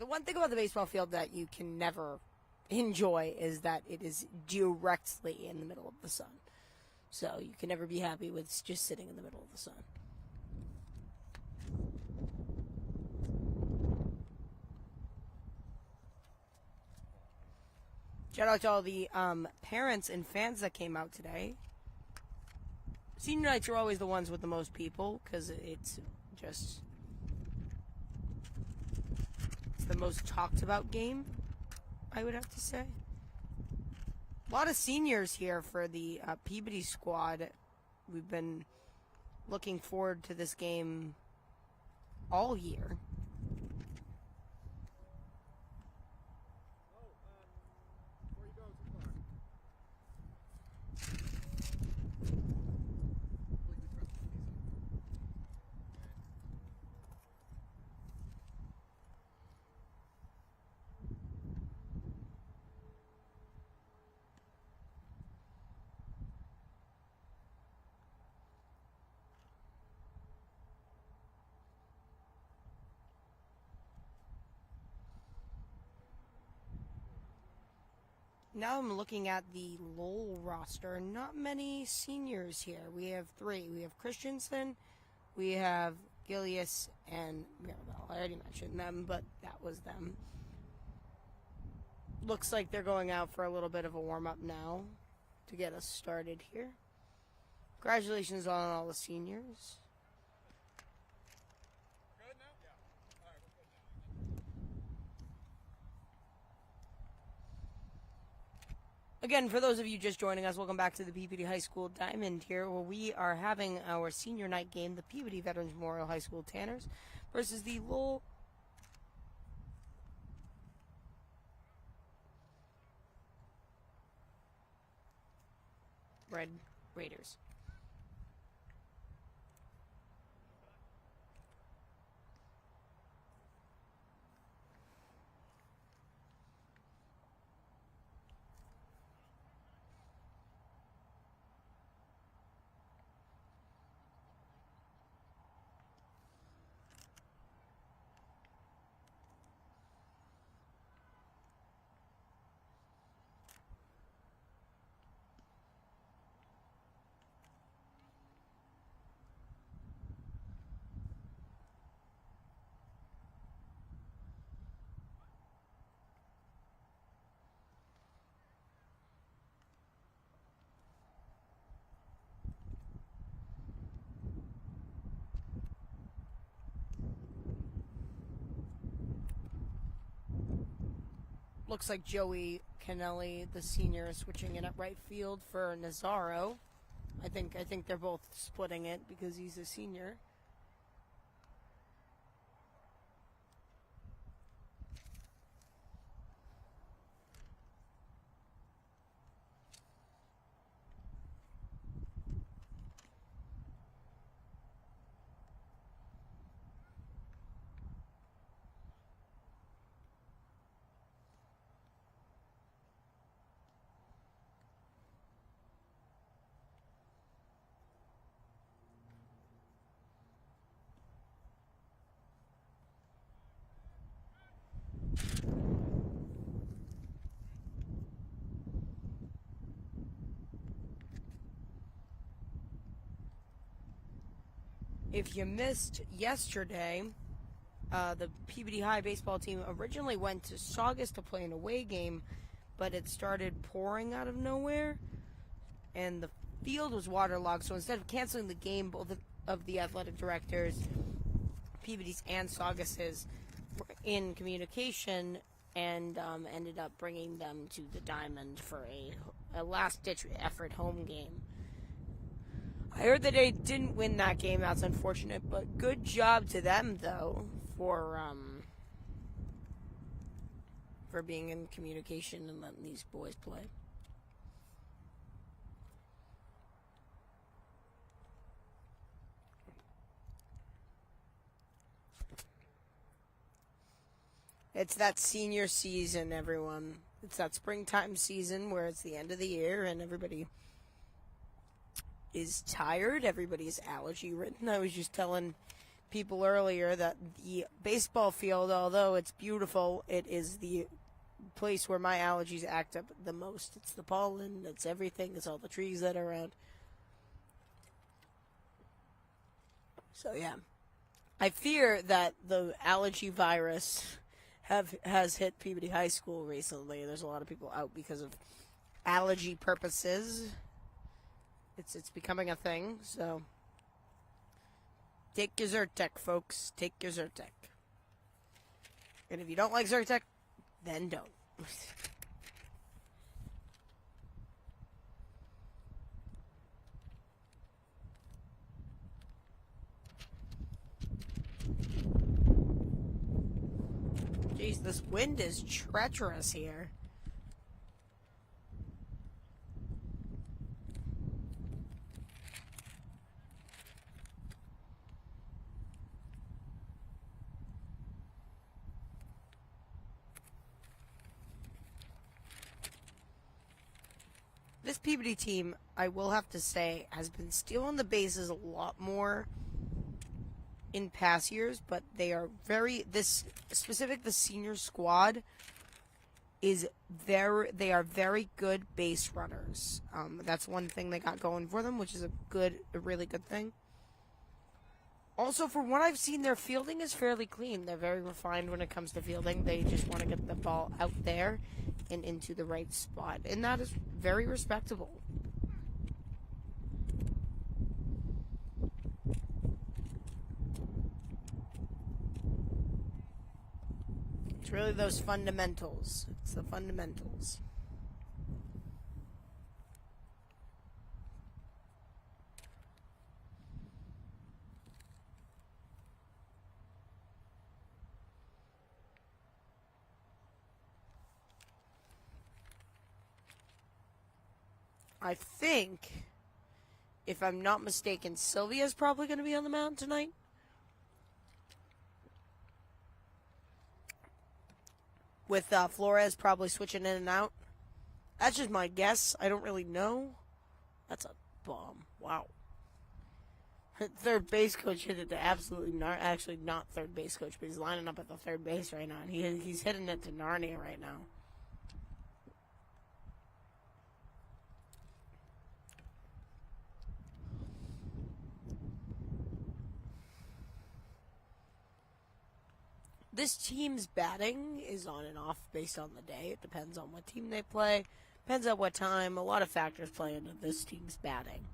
The one thing about the baseball field that you can never enjoy is that it is directly in the middle of the sun. So you can never be happy with just sitting in the middle of the sun. Shout out to all the parents and fans that came out today. Senior nights are always the ones with the most people because it's the most talked about game, I would have to say. A lot of seniors here for the Peabody squad. We've been looking forward to this game all year. Now I'm looking at the Lowell roster. Not many seniors here. We have 3. We have Christensen, we have Gilius, and Mirabelle. I already mentioned them, but that was them. Looks like they're going out for a little bit of a warm-up now to get us started here. Congratulations on all the seniors. Again, for those of you just joining us, welcome back to the Peabody High School Diamond here, where we are having our senior night game, the Peabody Veterans Memorial High School Tanners versus the Lowell Red Raiders. Looks like Joey Kennelly, the senior, is switching in at right field for Nazaro. I think they're both splitting it because he's a senior. If you missed yesterday, the Peabody High baseball team originally went to Saugus to play an away game, but it started pouring out of nowhere, and the field was waterlogged. So instead of canceling the game, both of the athletic directors, Peabody's and Saugus's, were in communication and ended up bringing them to the Diamond for a last-ditch effort home game. I heard that they didn't win that game. That's unfortunate, but good job to them, though, for being in communication and letting these boys play. It's that senior season, everyone. It's that springtime season where it's the end of the year and everybody is tired. Everybody's allergy ridden. I was just telling people earlier that the baseball field, although it's beautiful, it is the place where my allergies act up the most. It's the pollen, it's everything, it's all the trees that are around. So yeah, I fear that the allergy virus has hit Peabody High School recently. There's a lot of people out because of allergy purposes. It's becoming a thing, so take your Zyrtec, folks. Take your Zyrtec. And if you don't like Zyrtec, then don't. Jeez, this wind is treacherous here. This Peabody team, I will have to say, has been stealing the bases a lot more in past years, but they are the senior squad they are very good base runners. That's one thing they got going for them, which is a really good thing. Also, from what I've seen, their fielding is fairly clean. They're very refined when it comes to fielding. They just want to get the ball out there and into the right spot, and that is very respectable. It's really those fundamentals. It's the fundamentals. I think, if I'm not mistaken, Sylvia's probably going to be on the mound tonight. With Flores probably switching in and out. That's just my guess. I don't really know. That's a bomb. Wow. Third base coach hit it to absolutely actually not third base coach, but he's lining up at the third base right now. And he's hitting it to Narnia right now. This team's batting is on and off based on the day. It depends on what team they play. Depends on what time. A lot of factors play into this team's batting.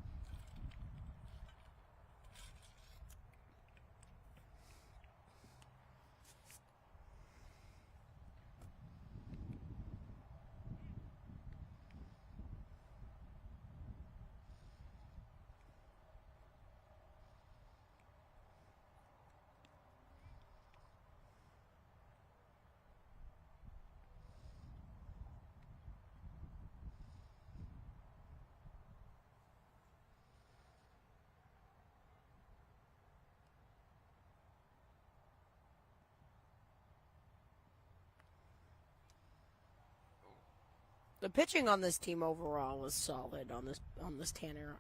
The pitching on this team overall is solid on this Tanner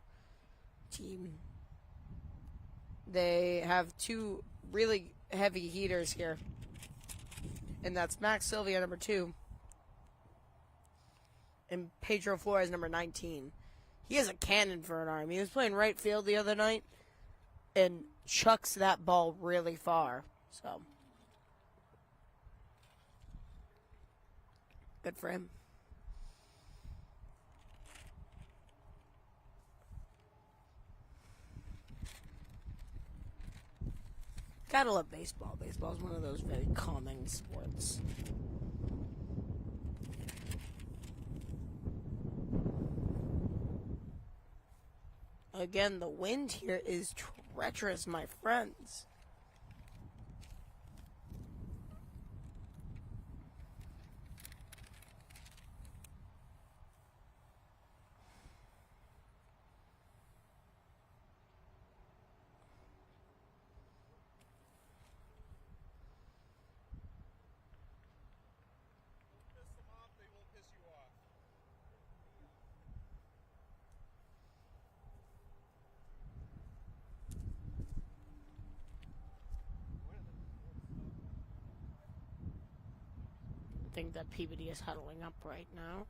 team. They have two really heavy heaters here. And that's Max Sylvia, number 2. And Pedro Flores, number 19. He has a cannon for an arm. He was playing right field the other night and chucks that ball really far. So, good for him. Gotta love baseball. Baseball is one of those very calming sports. Again, the wind here is treacherous, my friends. think that Peabody is huddling up right now.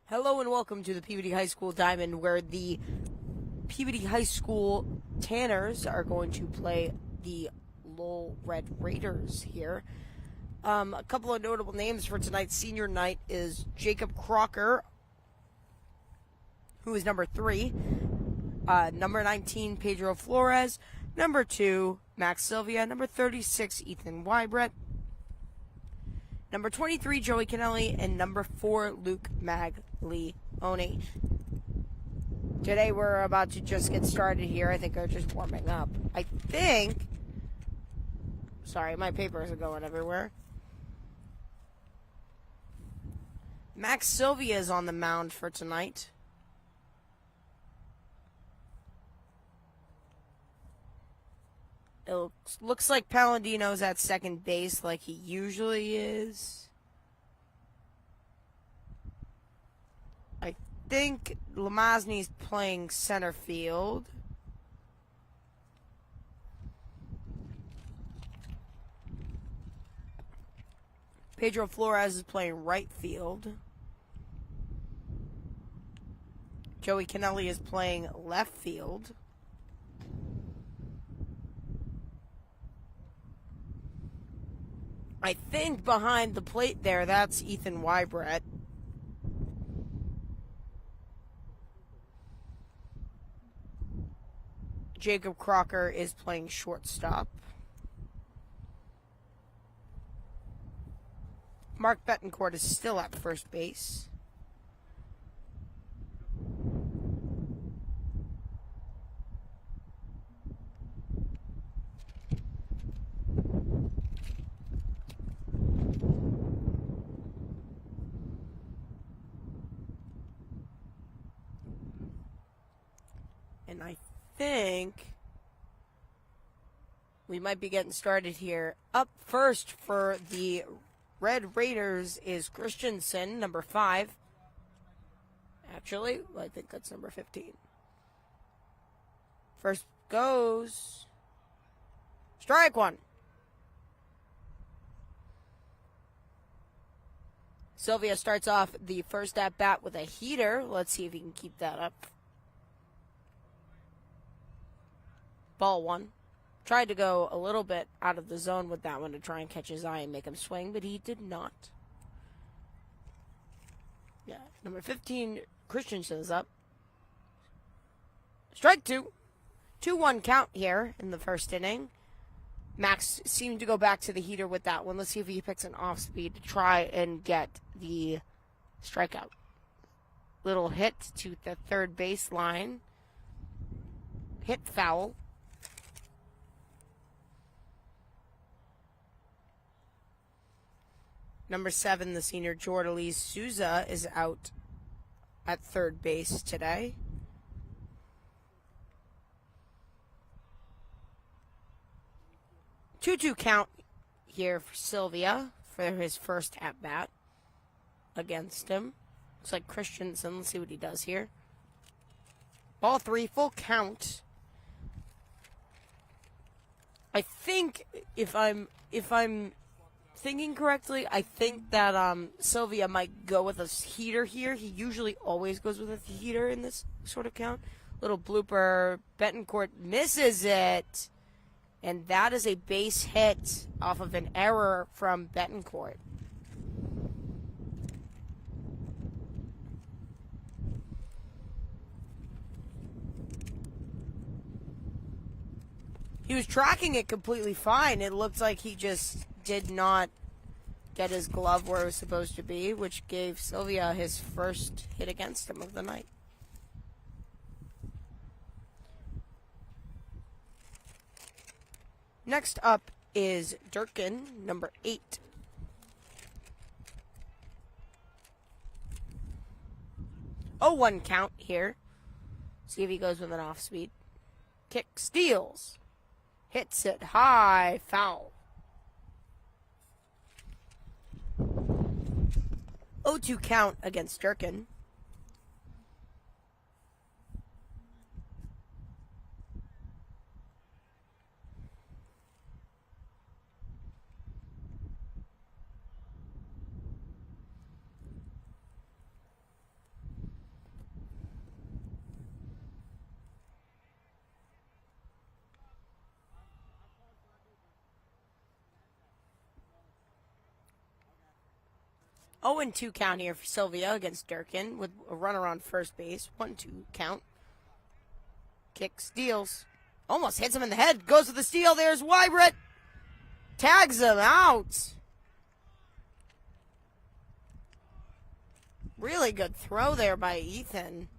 Hello and welcome to the Peabody High School Diamond, where the Peabody High School Tanners are going to play the Lowell Red Raiders here. A couple of notable names for tonight's senior night is Jacob Crocker, who is number 3, number 19, Pedro Flores, number 2, Max Sylvia, number 36, Ethan Wybret, number 23, Joey Kennelly, and number 4, Luke Maglione. Today we're about to just get started here. I think they're just warming up. Sorry, my papers are going everywhere. Max Sylvia is on the mound for tonight. It looks like Palladino's at second base like he usually is. I think Lamazny's playing center field. Pedro Flores is playing right field. Joey Kennelly is playing left field. I think behind the plate there, that's Ethan Wybret. Jacob Crocker is playing shortstop. Mark Betancourt is still at first base. And I think we might be getting started here. Up first for the Red Raiders is Christensen, number 5. Actually, I think that's number 15. First goes strike one. Sylvia starts off the first at bat with a heater. Let's see if he can keep that up. Ball 1. Tried to go a little bit out of the zone with that one to try and catch his eye and make him swing, but he did not. Yeah, number 15, Christensen is up. Strike 2. 2-1 count here in the first inning. Max seemed to go back to the heater with that one. Let's see if he picks an off speed to try and get the strikeout. Little hit to the third base line. Hit foul. Number 7, the senior Jordalis Souza is out at third base today. Two-two count here for Sylvia for his first at-bat against him. Looks like Christensen. Let's see what he does here. Ball 3, full count. I think if I'm thinking correctly, I think that Sylvia might go with a heater here. He usually always goes with a heater in this sort of count. Little blooper. Betancourt misses it. And that is a base hit off of an error from Betancourt. He was tracking it completely fine. It looked like he just did not get his glove where it was supposed to be, which gave Sylvia his first hit against him of the night. Next up is Durkin, number 8. Oh, 1 count here. See if he goes with an off speed. Kick, steals. Hits it high, foul. 0-2 count against Durkin. 0-2 count here for Sylvia against Durkin with a runner on first base. 1-2 count. Kick, steals. Almost hits him in the head. Goes with the steal. There's Wybrit. Tags him out. Really good throw there by Ethan.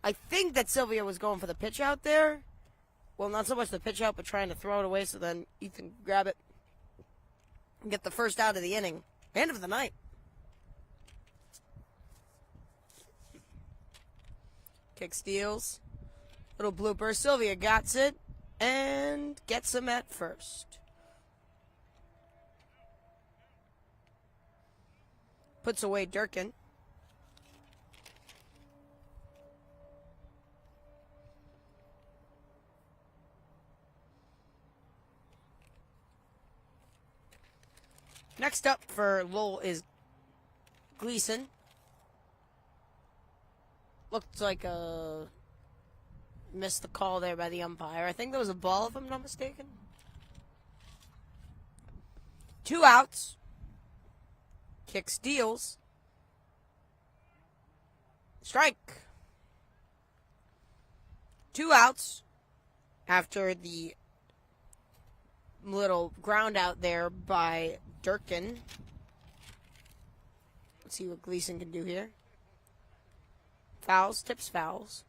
I think that Sylvia was going for the pitch out there. Well, not so much the pitch out, but trying to throw it away so then Ethan could grab it and get the first out of the inning. End of the night. Kick, steals. Little blooper. Sylvia gets it and gets him at first. Puts away Durkin. Next up for Lowell is Gleason. Looked like a missed the call there by the umpire. I think that was a ball, if I'm not mistaken. 2 outs. Kick, steals. Strike. 2 outs after the little ground out there by Durkin. Let's see what Gleason can do here. Fouls, tips, fouls.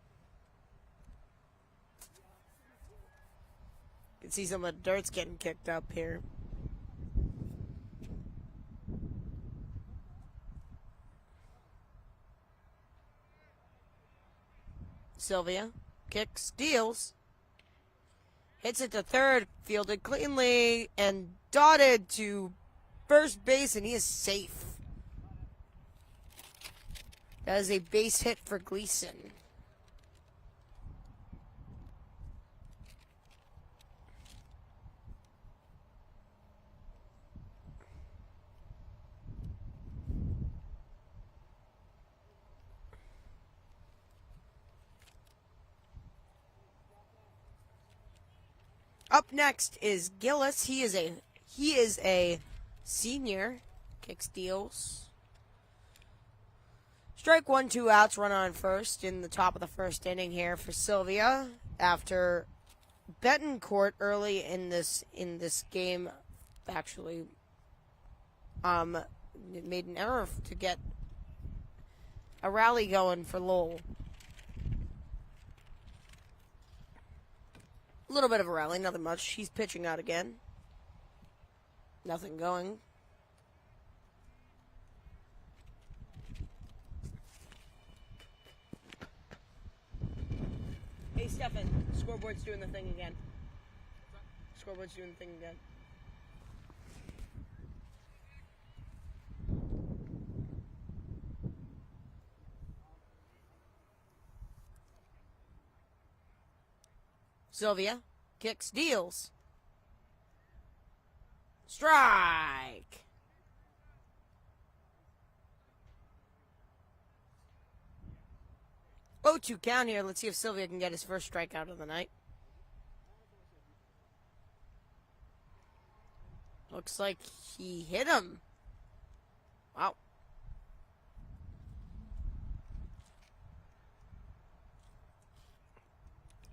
You can see some of the dirt's getting kicked up here. Sylvia kicks, steals. Hits it to third, fielded cleanly, and dotted to first base, and he is safe. That is a base hit for Gleason. Up next is Gillis. He is a senior. Kick, steals. Strike 1, 2 outs, run on first in the top of the first inning here for Sylvia after Betancourt early in this game actually made an error to get a rally going for Lowell. A little bit of a rally, nothing much. He's pitching out again. Nothing going. Hey, Stefan, scoreboard's doing the thing again. Scoreboard's doing the thing again. Sylvia kicks, deals. Strike. Oh, 2 count here. Let's see if Sylvia can get his first strikeout of the night. Looks like he hit him. Wow.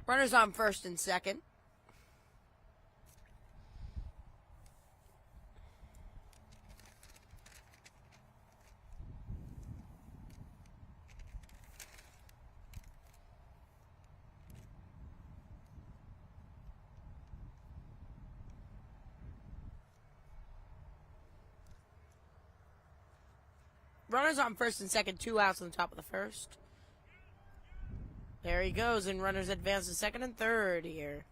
Runners on first and second. Runners on first and second, 2 outs on the top of the first. There he goes, and runners advance to second and third here.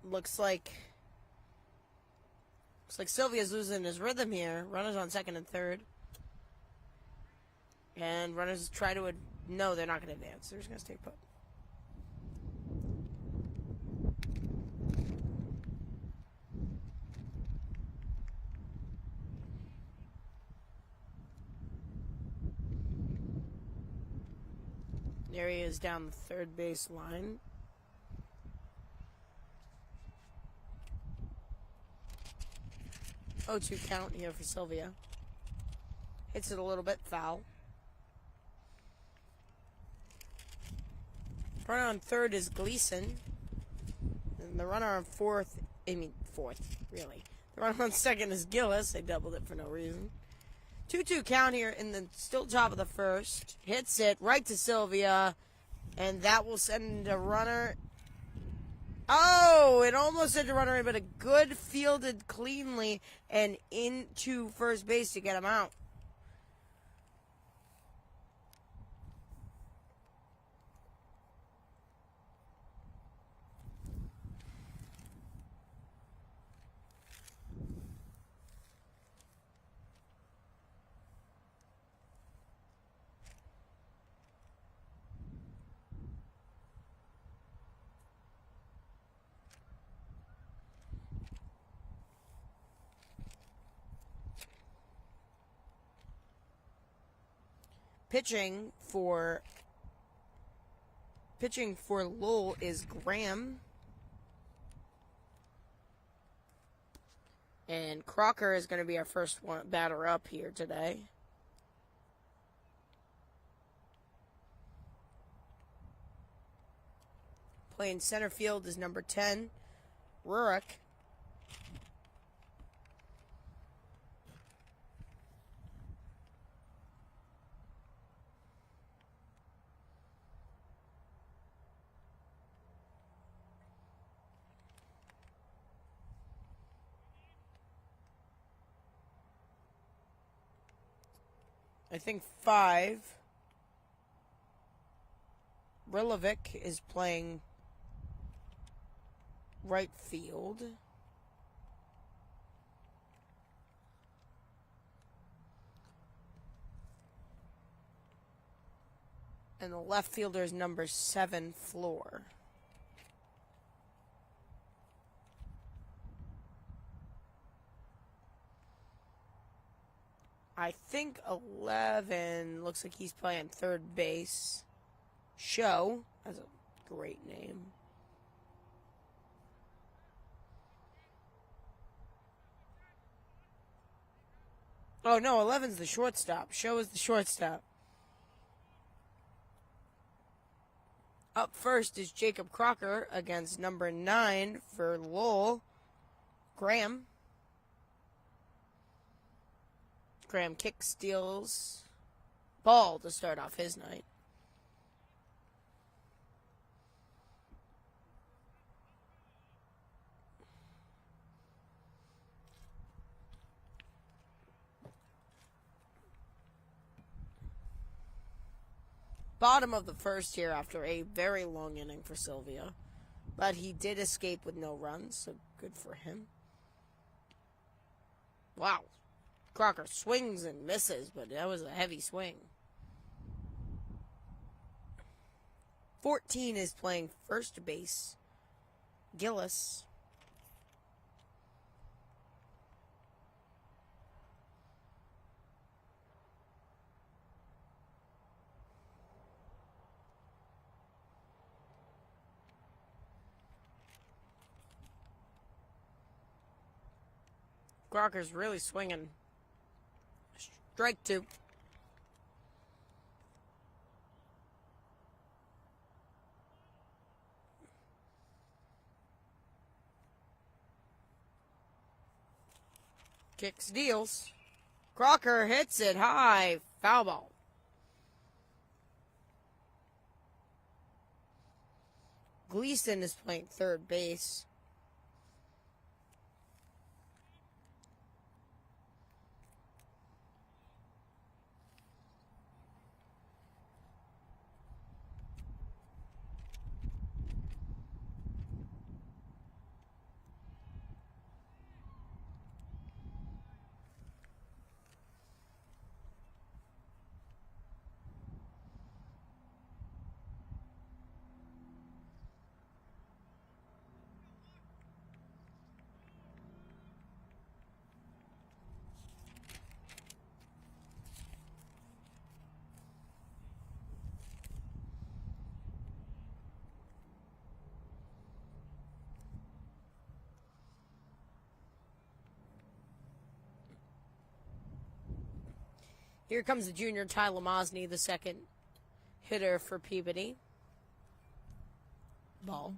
Looks like Sylvia's losing his rhythm here. Runners on second and third. And runners try to... No, they're not going to advance. They're just going to stay put. There he is down the third base line. Oh, 2 count here for Sylvia. Hits it a little bit foul. Runner on third is Gleason. And the runner on fourth, really. The runner on second is Gillis. They doubled it for no reason. 2-2 count here in the still top of the first. Hits it right to Sylvia. And that will send a runner. Oh, it almost sent a runner in, but a good fielded cleanly and into first base to get him out. Pitching for Lowell is Graham. And Crocker is going to be our first batter up here today. Playing center field is number 10, Rurik. I think 5. Rilovic is playing right field. And the left fielder is number 7, Floor. I think 11 looks like he's playing third base. Show. That's a great name. Oh, no, 11's the shortstop. Show is the shortstop. Up first is Jacob Crocker against number 9 for Lowell, Graham. Graham kick steals ball to start off his night. Bottom of the first here after a very long inning for Sylvia. But he did escape with no runs, so good for him. Wow. Crocker swings and misses, but that was a heavy swing. 14 is playing first base. Gillis. Crocker's really swinging. Strike 2. Kicks, deals. Crocker hits it high. Foul ball. Gleason is playing third base. Here comes the junior Tyler Mosney, the second hitter for Peabody. Ball.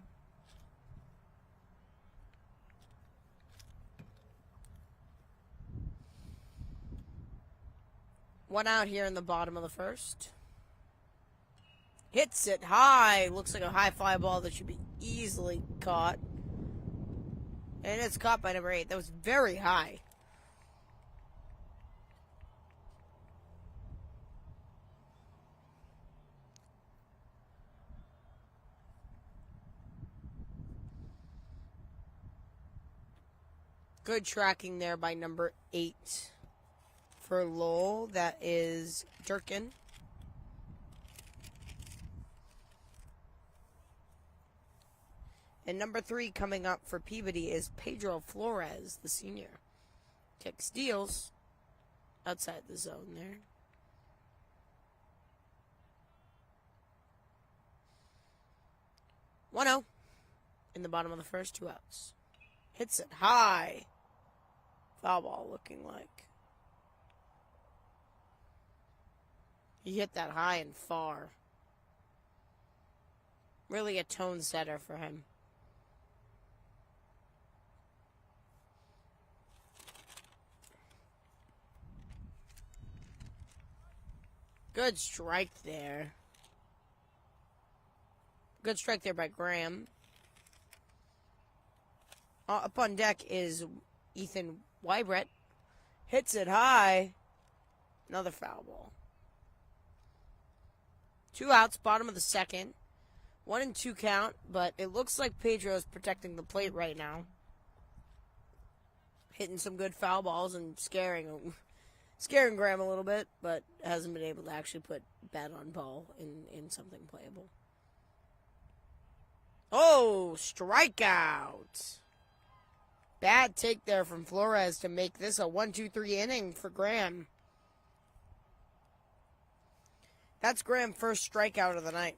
One out here in the bottom of the first. Hits it high. Looks like a high fly ball that should be easily caught. And it's caught by number 8. That was very high. Good tracking there by number 8 for Lowell. That is Durkin. And number 3 coming up for Peabody is Pedro Flores, the senior. Kick steals outside the zone there. One-0 in the bottom of the first, 2 outs. Hits it high. Foul ball looking like. He hit that high and far. Really a tone setter for him. Good strike there. Good strike there by Graham. Up on deck is Ethan Wybret. Hits it high. Another foul ball. 2 outs, bottom of the second. 1-2 count, but it looks like Pedro's protecting the plate right now. Hitting some good foul balls and scaring Graham a little bit, but hasn't been able to actually put bat on ball in something playable. Oh, strikeout. Bad take there from Flores to make this a 1-2-3 inning for Graham. That's Graham's first strikeout of the night.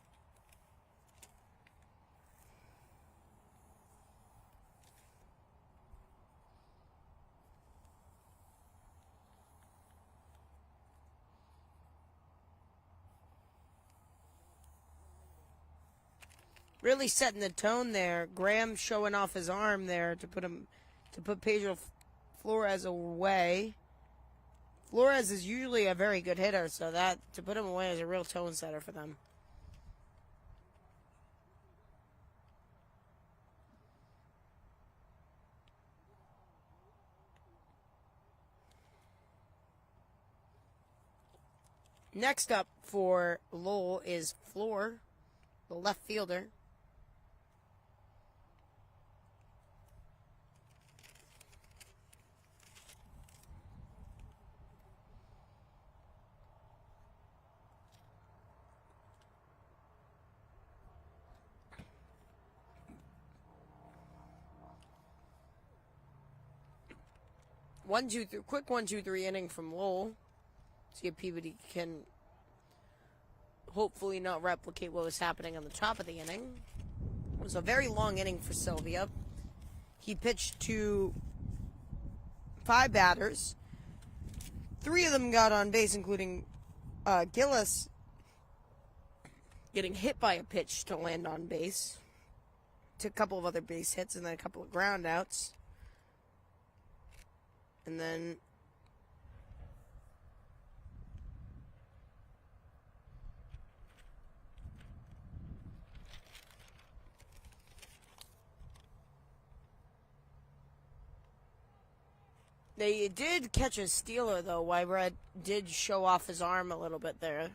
Really setting the tone there. Graham showing off his arm there to put Pedro Flores away. Flores is usually a very good hitter, so that to put him away is a real tone setter for them. Next up for Lowell is Floor, the left fielder. Quick 1-2-3 inning from Lowell. See if Peabody can hopefully not replicate what was happening on the top of the inning. It was a very long inning for Sylvia. He pitched to 5 batters. 3 of them got on base, including Gillis getting hit by a pitch to land on base. Took a couple of other base hits and then a couple of ground outs. And then they did catch a stealer, though. Wybret did show off his arm a little bit there.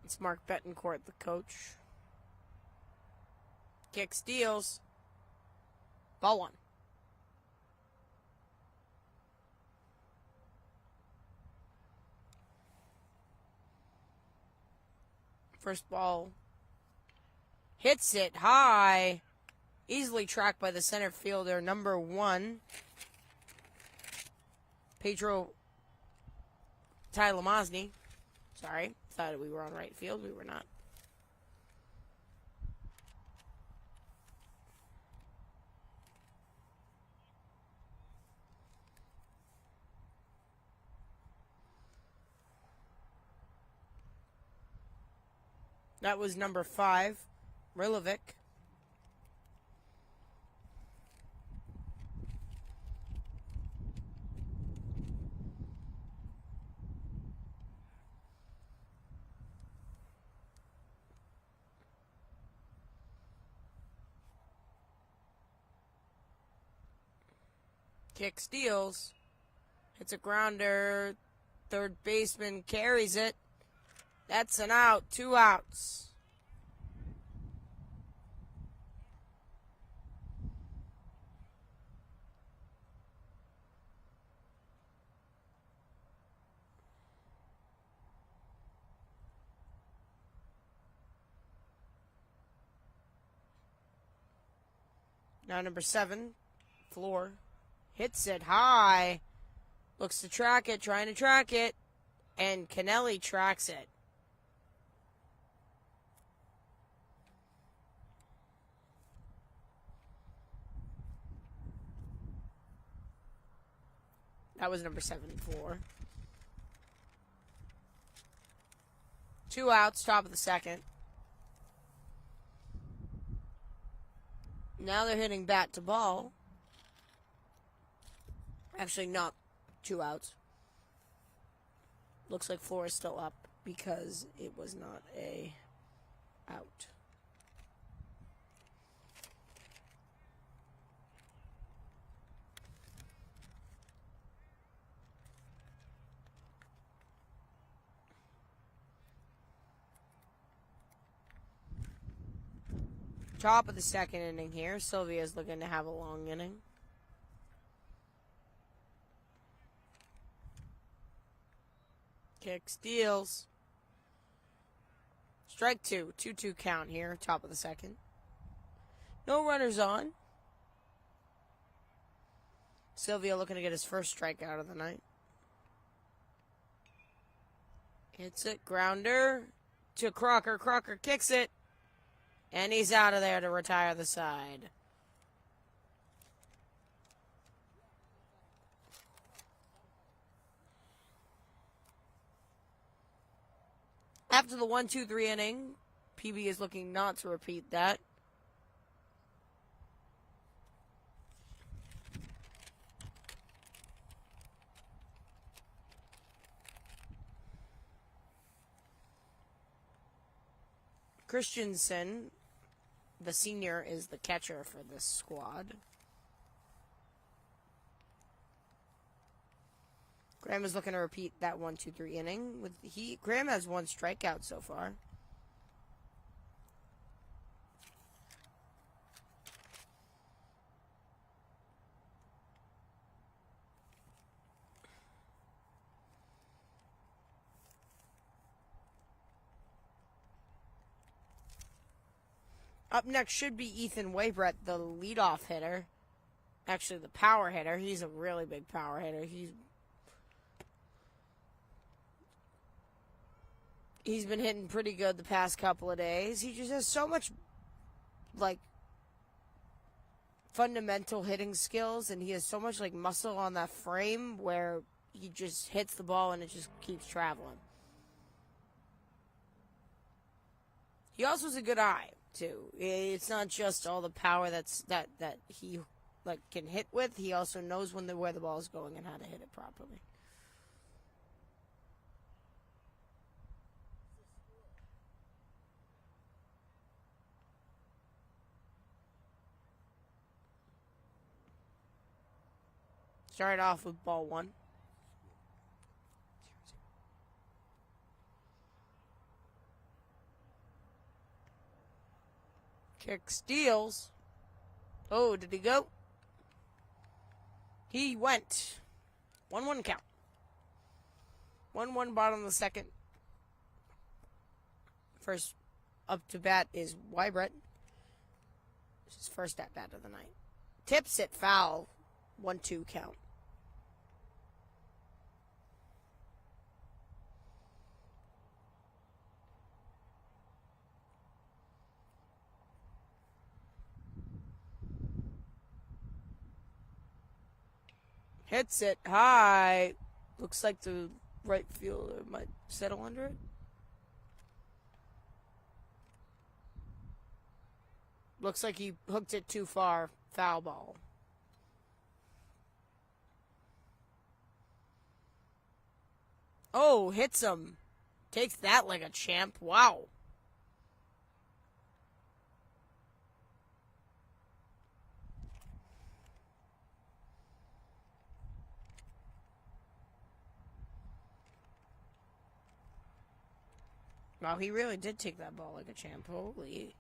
It's Mark Betancourt, the coach. Kick steals. Ball 1. First ball. Hits it high. Easily tracked by the center fielder, number 1. Pedro Tyler. Sorry. Thought we were on right field. We were not. That was number 5, Rilovic. Kick steals. Hits a grounder. Third baseman carries it. That's an out. 2 outs. Now number 7, Floor. Hits it high. Looks to track it, trying to track it. And Kennelly tracks it. That was number 7, Floor. 2 outs, top of the second. Now they're hitting bat to ball. Actually, not 2 outs. Looks like Floor is still up because it was not a out. Top of the second inning here. Sylvia's looking to have a long inning. Kick steals. Strike 2. 2-2 count here. Top of the second. No runners on. Sylvia looking to get his first strikeout of the night. Hits it. Grounder to Crocker. Crocker kicks it. And he's out of there to retire the side. After the 1-2-3 inning, PB is looking not to repeat that. Christensen, the senior, is the catcher for this squad. Graham is looking to repeat that 1-2-3 inning. Graham has 1 strikeout so far. Up next should be Ethan Waybrett, the leadoff hitter. Actually, the power hitter. He's a really big power hitter. He's been hitting pretty good the past couple of days. He just has so much, fundamental hitting skills, and he has so much, muscle on that frame where he just hits the ball and it just keeps traveling. He also has a good eye, too. It's not just all the power that he, can hit with. He also knows where the ball is going and how to hit it properly. Started off with ball 1. Kick steals. Oh, did he go? He went. 1-1 count. 1-1 bottom of the second. First up to bat is Wybret. This is his first at bat of the night. Tips it foul. 1-2 count. Hits it high. Looks like the right fielder might settle under it. Looks like he hooked it too far. Foul ball. Oh, hits him. Takes that like a champ. Wow. Wow, he really did take that ball like a champ. Holy.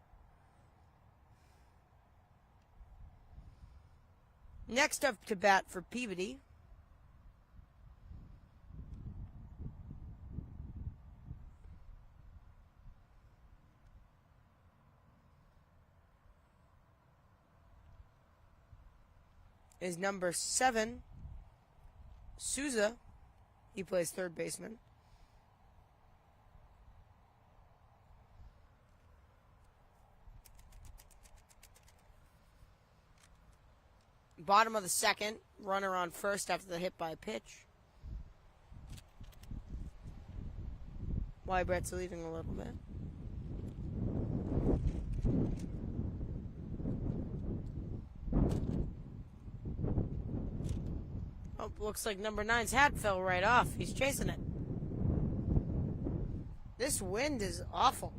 Next up to bat for Peabody is number 7, Souza. He plays third baseman. Bottom of the second, runner on first after the hit by pitch. Wybrett's leading a little bit. Oh, looks like number 9's hat fell right off. He's chasing it. This wind is awful.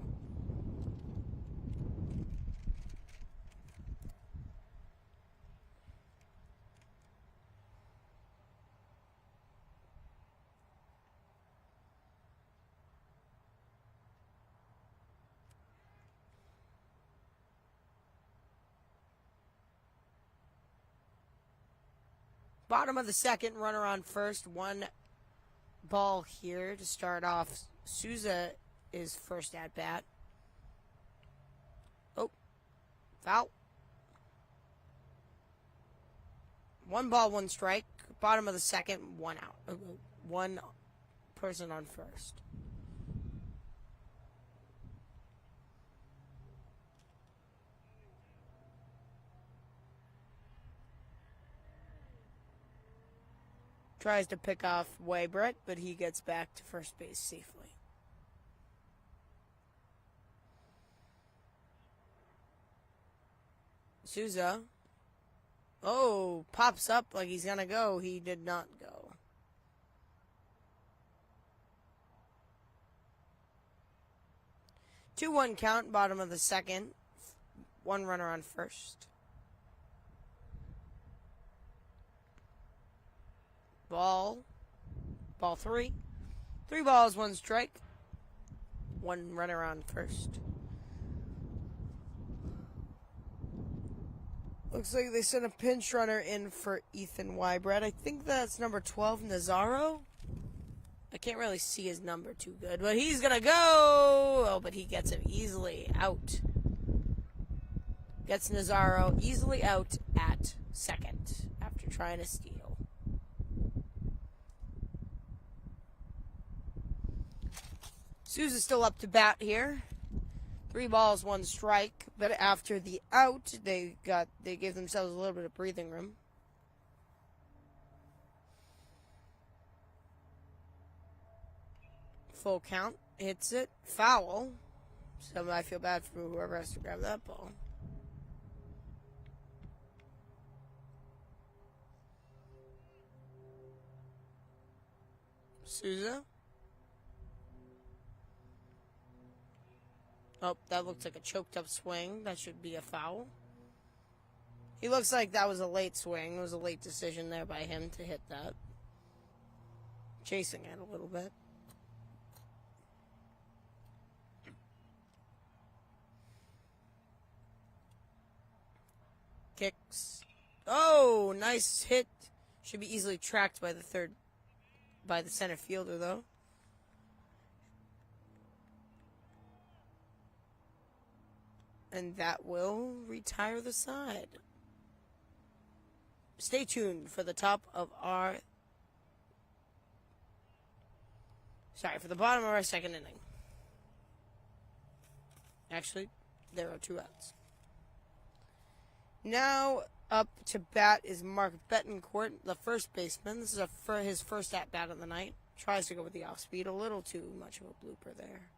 Bottom of the second, runner on first. 1 ball here to start off. Souza is first at bat. Oh, foul. 1 ball, 1 strike. Bottom of the second, 1 out. 1 person on first. Tries to pick off Waybrett, but he gets back to first base safely. Souza. Oh, pops up like he's going to go. He did not go. Two-one count, bottom of the second. 1 runner on first. Ball 3. 3 balls, 1 strike. 1 runner on first. Looks like they sent a pinch runner in for Ethan Wybredt. I think that's number 12, Nazaro. I can't really see his number too good, but he's going to go. Oh, but he gets him easily out. Gets Nazaro easily out at second after trying to steal. Souza's still up to bat here. 3 balls, 1 strike. But after the out, they gave themselves a little bit of breathing room. Full count. Hits it. Foul. So I feel bad for whoever has to grab that ball. Souza. Oh, that looks like a choked up swing. That should be a foul. He looks like that was a late swing. It was a late decision there by him to hit that. Chasing it a little bit. Kicks. Oh, nice hit. Should be easily tracked by the center fielder though. And that will retire the side. Stay tuned for the top of our... for the bottom of our second inning. Actually, there are 2 outs. Now up to bat is Mark Betancourt, the first baseman. This is his first at-bat of the night. Tries to go with the off-speed. A little too much of a blooper there.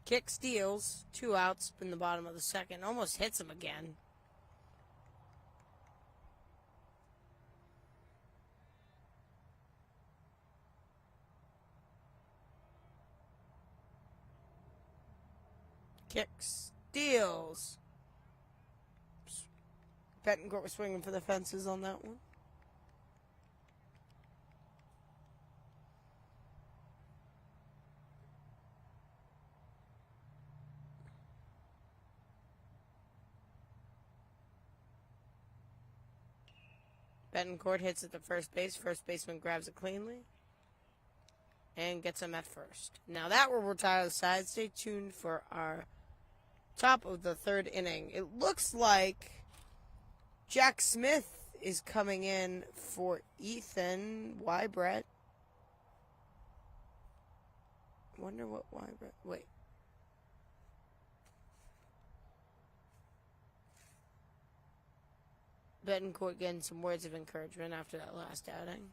Kick steals. 2 outs in the bottom of the second. Almost hits him again. Kick steals. Betancourt was swinging for the fences on that one. Betancourt hits at the first base. First baseman grabs it cleanly and gets him at first. Now that will retire the side. Stay tuned for our top of the third inning. It looks like Jack Smith is coming in for Ethan. Why, Brett? Wonder what why, Brett? Wait. Betancourt getting some words of encouragement after that last outing.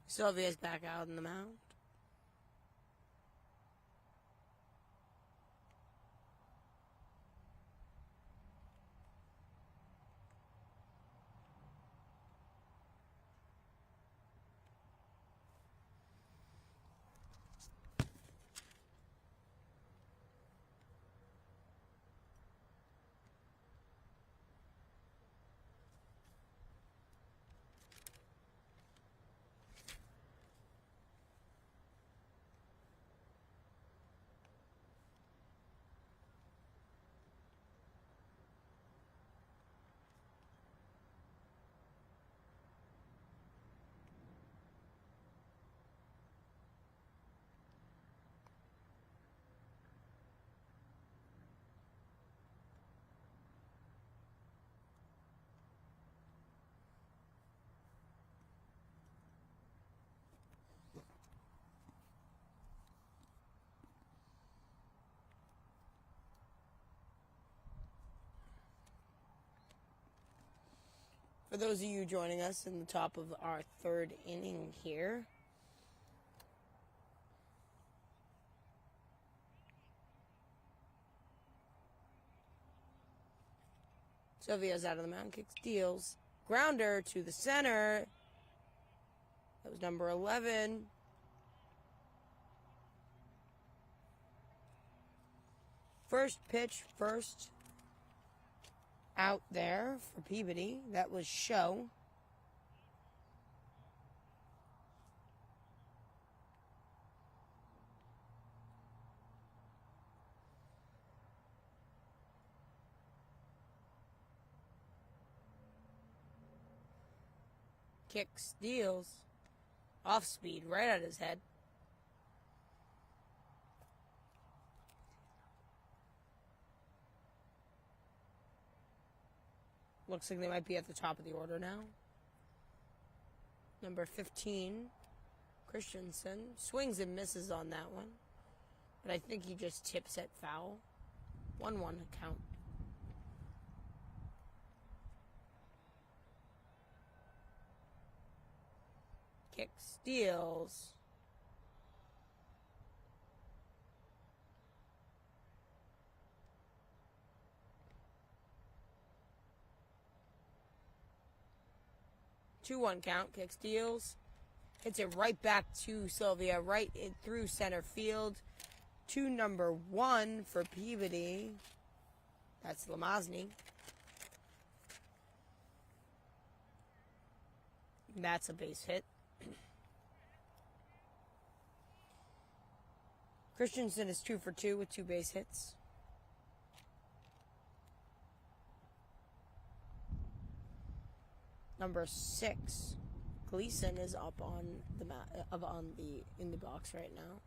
Sylvia's back out on the mound. For those of you joining us in the top of our third inning here, Sylvia's out of the mound, kick steals, grounder to the center. That was number 11. First pitch, first out there for Peabody. That was Show. Kick steals. Off speed, right at his head. Looks like they might be at the top of the order now. Number 15, Christensen. Swings and misses on that one. But I think he just tips at foul. 1-1 count. Kick steals. Two-one count. Kick steals. Hits it right back to Sylvia. Right through center field. To number 1 for Peabody. That's Lamazny. That's a base hit. Christensen is 2 for 2 with 2 base hits. Number 6, Gleason is up on the in the box right now.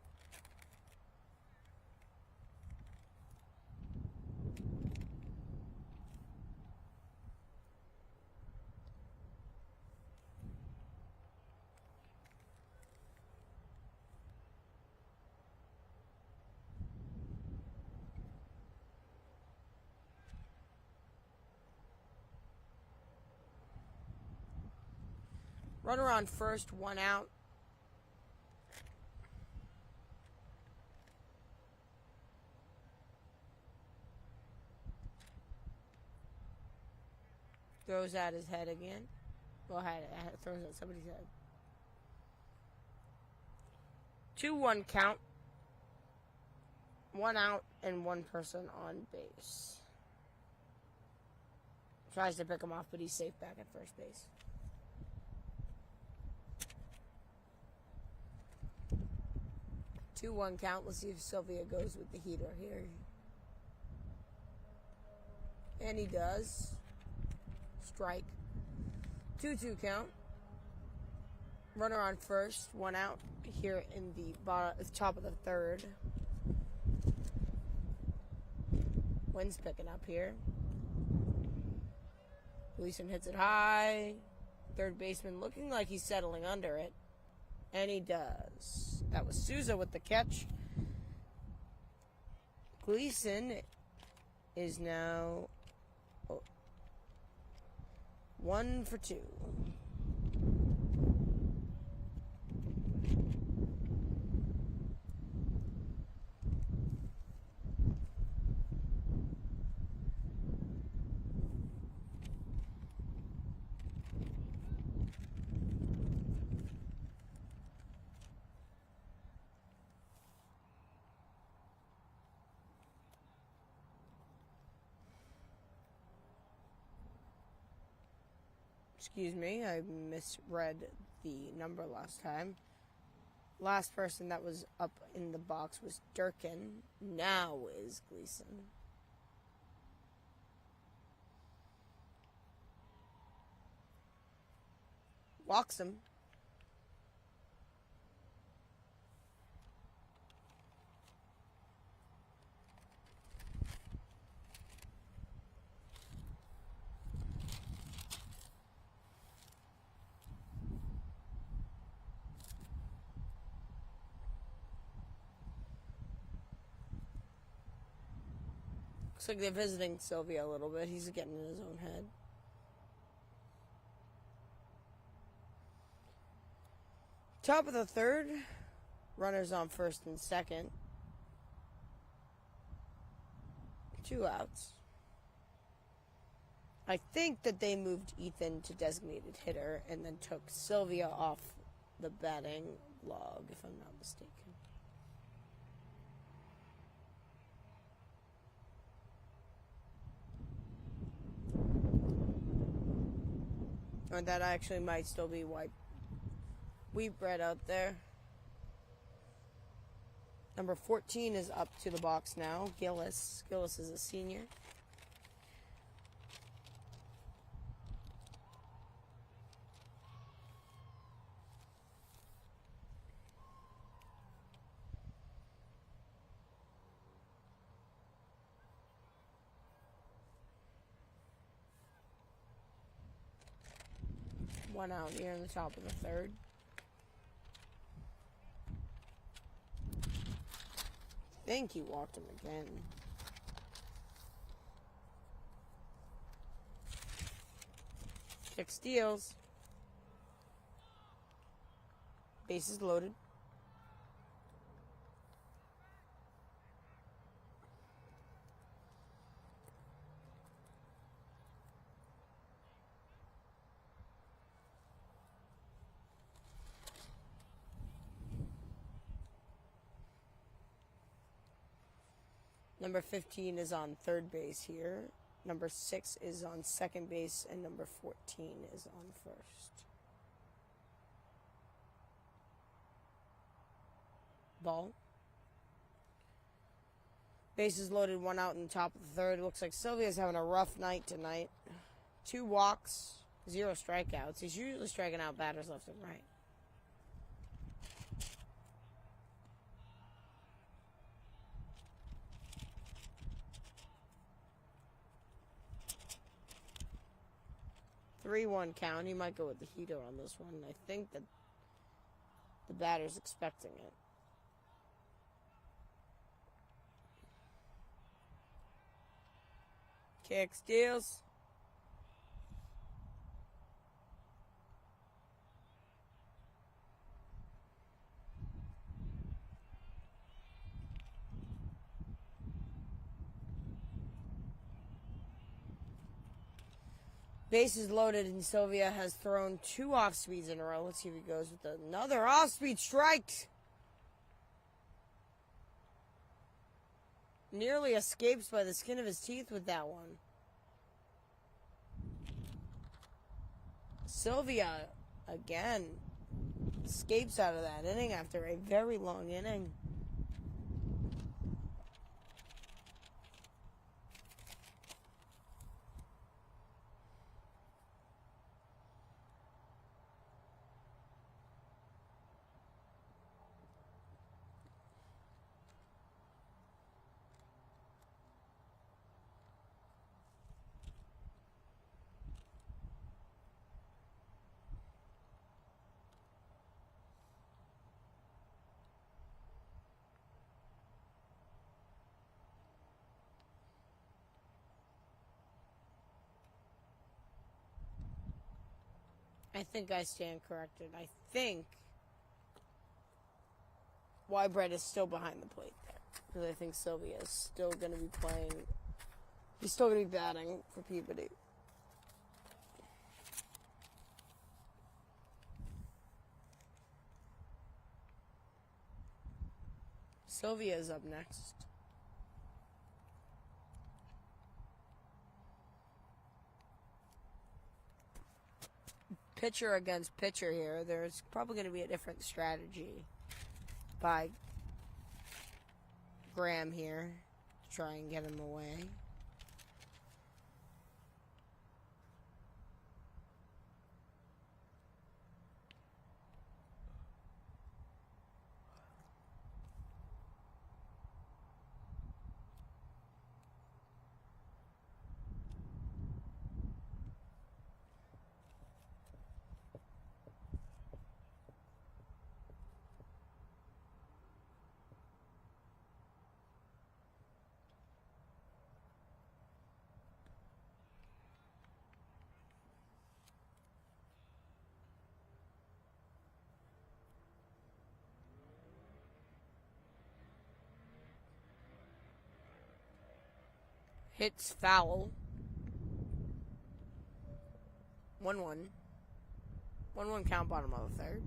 Runner on first, 1 out. Throws at his head again. Well, throws at somebody's head. 2-1 count. 1 out and 1 person on base. Tries to pick him off, but he's safe back at first base. Two one count. Let's see if Sylvia goes with the heater here. And he does. Strike. 2-2 count. Runner on first, 1 out here in the top of the third. Wind's picking up here. Gleason hits it high. Third baseman looking like he's settling under it. And he does. That was Souza with the catch. Gleason is now 1 for 2. Excuse me, I misread the number last time. Last person that was up in the box was Durkin. Now is Gleason. Walks him. Looks like they're visiting Sylvia a little bit. He's getting in his own head. Top of the third. Runners on first and second. 2 outs. I think that they moved Ethan to designated hitter and then took Sylvia off the batting log, if I'm not mistaken. Or that actually might still be wheat bread out there. Number 14 is up to the box now. Gillis. Gillis is a senior. One out here in the top of the third. I think he walked him again. Kick steals. Bases loaded. Number 15 is on third base here. Number 6 is on second base, and number 14 is on first. Ball. Bases loaded, 1 out in the top of the third. It looks like Sylvia's having a rough night tonight. 2 walks, 0 strikeouts. He's usually striking out batters left and right. Three-one count. He might go with the heater on this one. I think that the batter's expecting it. Kick steals. Bases loaded, and Sylvia has thrown 2 off speeds in a row. Let's see if he goes with another off speed strike. Nearly escapes by the skin of his teeth with that one. Sylvia, again, escapes out of that inning after a very long inning. I think I stand corrected. I think Wybread is still behind the plate there. Because I think Sylvia is still going to be playing. He's still going to be batting for Peabody. Sylvia is up next. Pitcher against pitcher here. There's probably going to be a different strategy by Graham here to try and get him away. Hits foul. 1-1. 1-1 count, bottom of the third.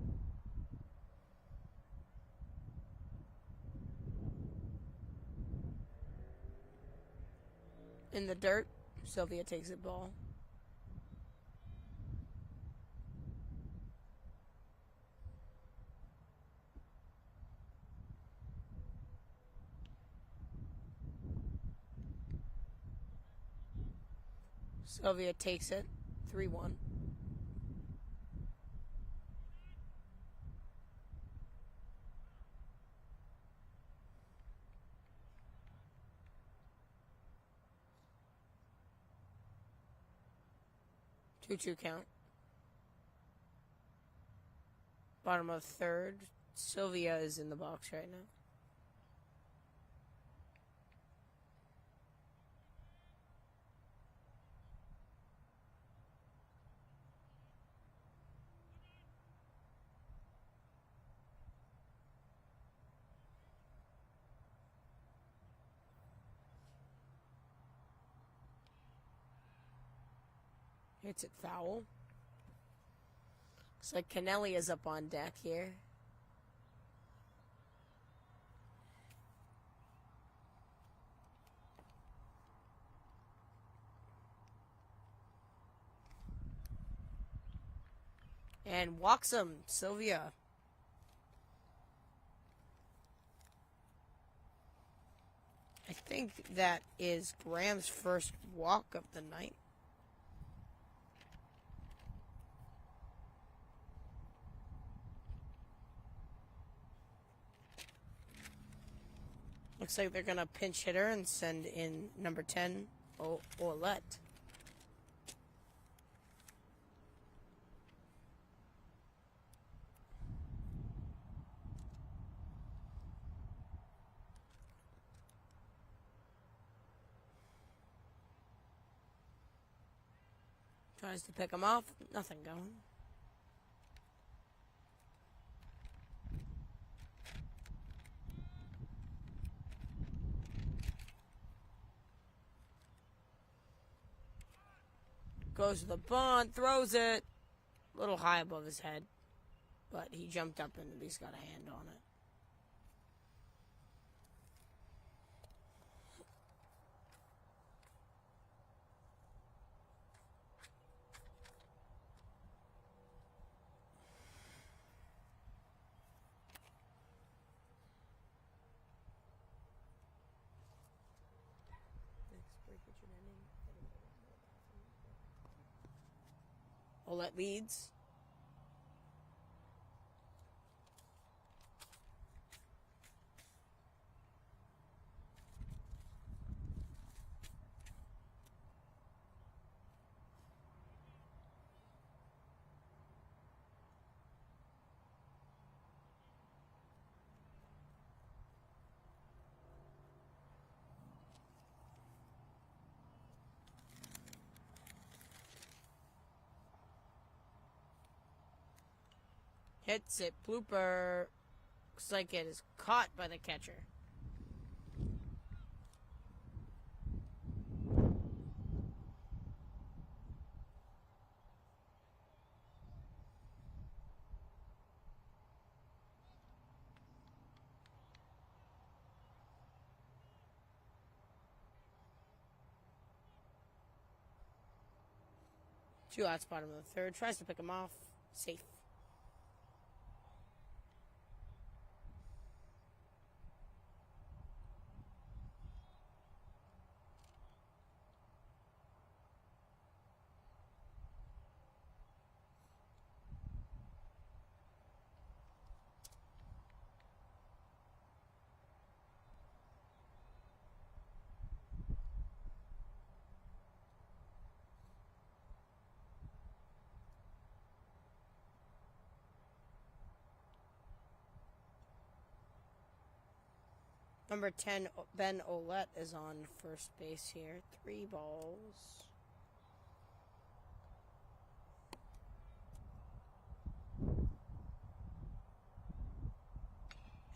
In the dirt, Sylvia takes it ball. Sylvia takes it. 3-1. Two count. Bottom of third. Sylvia is in the box right now. Hits it foul. Looks like Kennelly is up on deck here. And walks him, Sylvia. I think that is Graham's first walk of the night. Looks like they're going to pinch hitter and send in number 10, Ouellette. Tries to pick him off. Nothing going. Goes to the bunt, throws it. A little high above his head. But he jumped up and he's got a hand on it. Ouellette leads. Hits it. Blooper. Looks like it is caught by the catcher. Two outs, bottom of the third. Tries to pick him off. Safe. Number 10, Ben Ouellette is on first base here. 3 balls.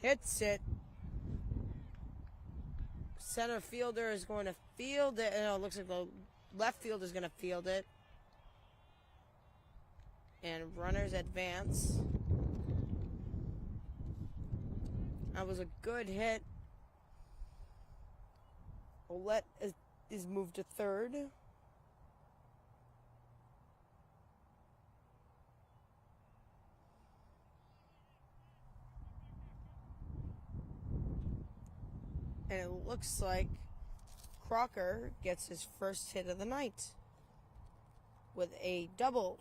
Hits it. Center fielder is going to field it. No, it looks like the left fielder is going to field it. And runners advance. That was a good hit. Ouellette is moved to third. And it looks like Crocker gets his first hit of the night with a double.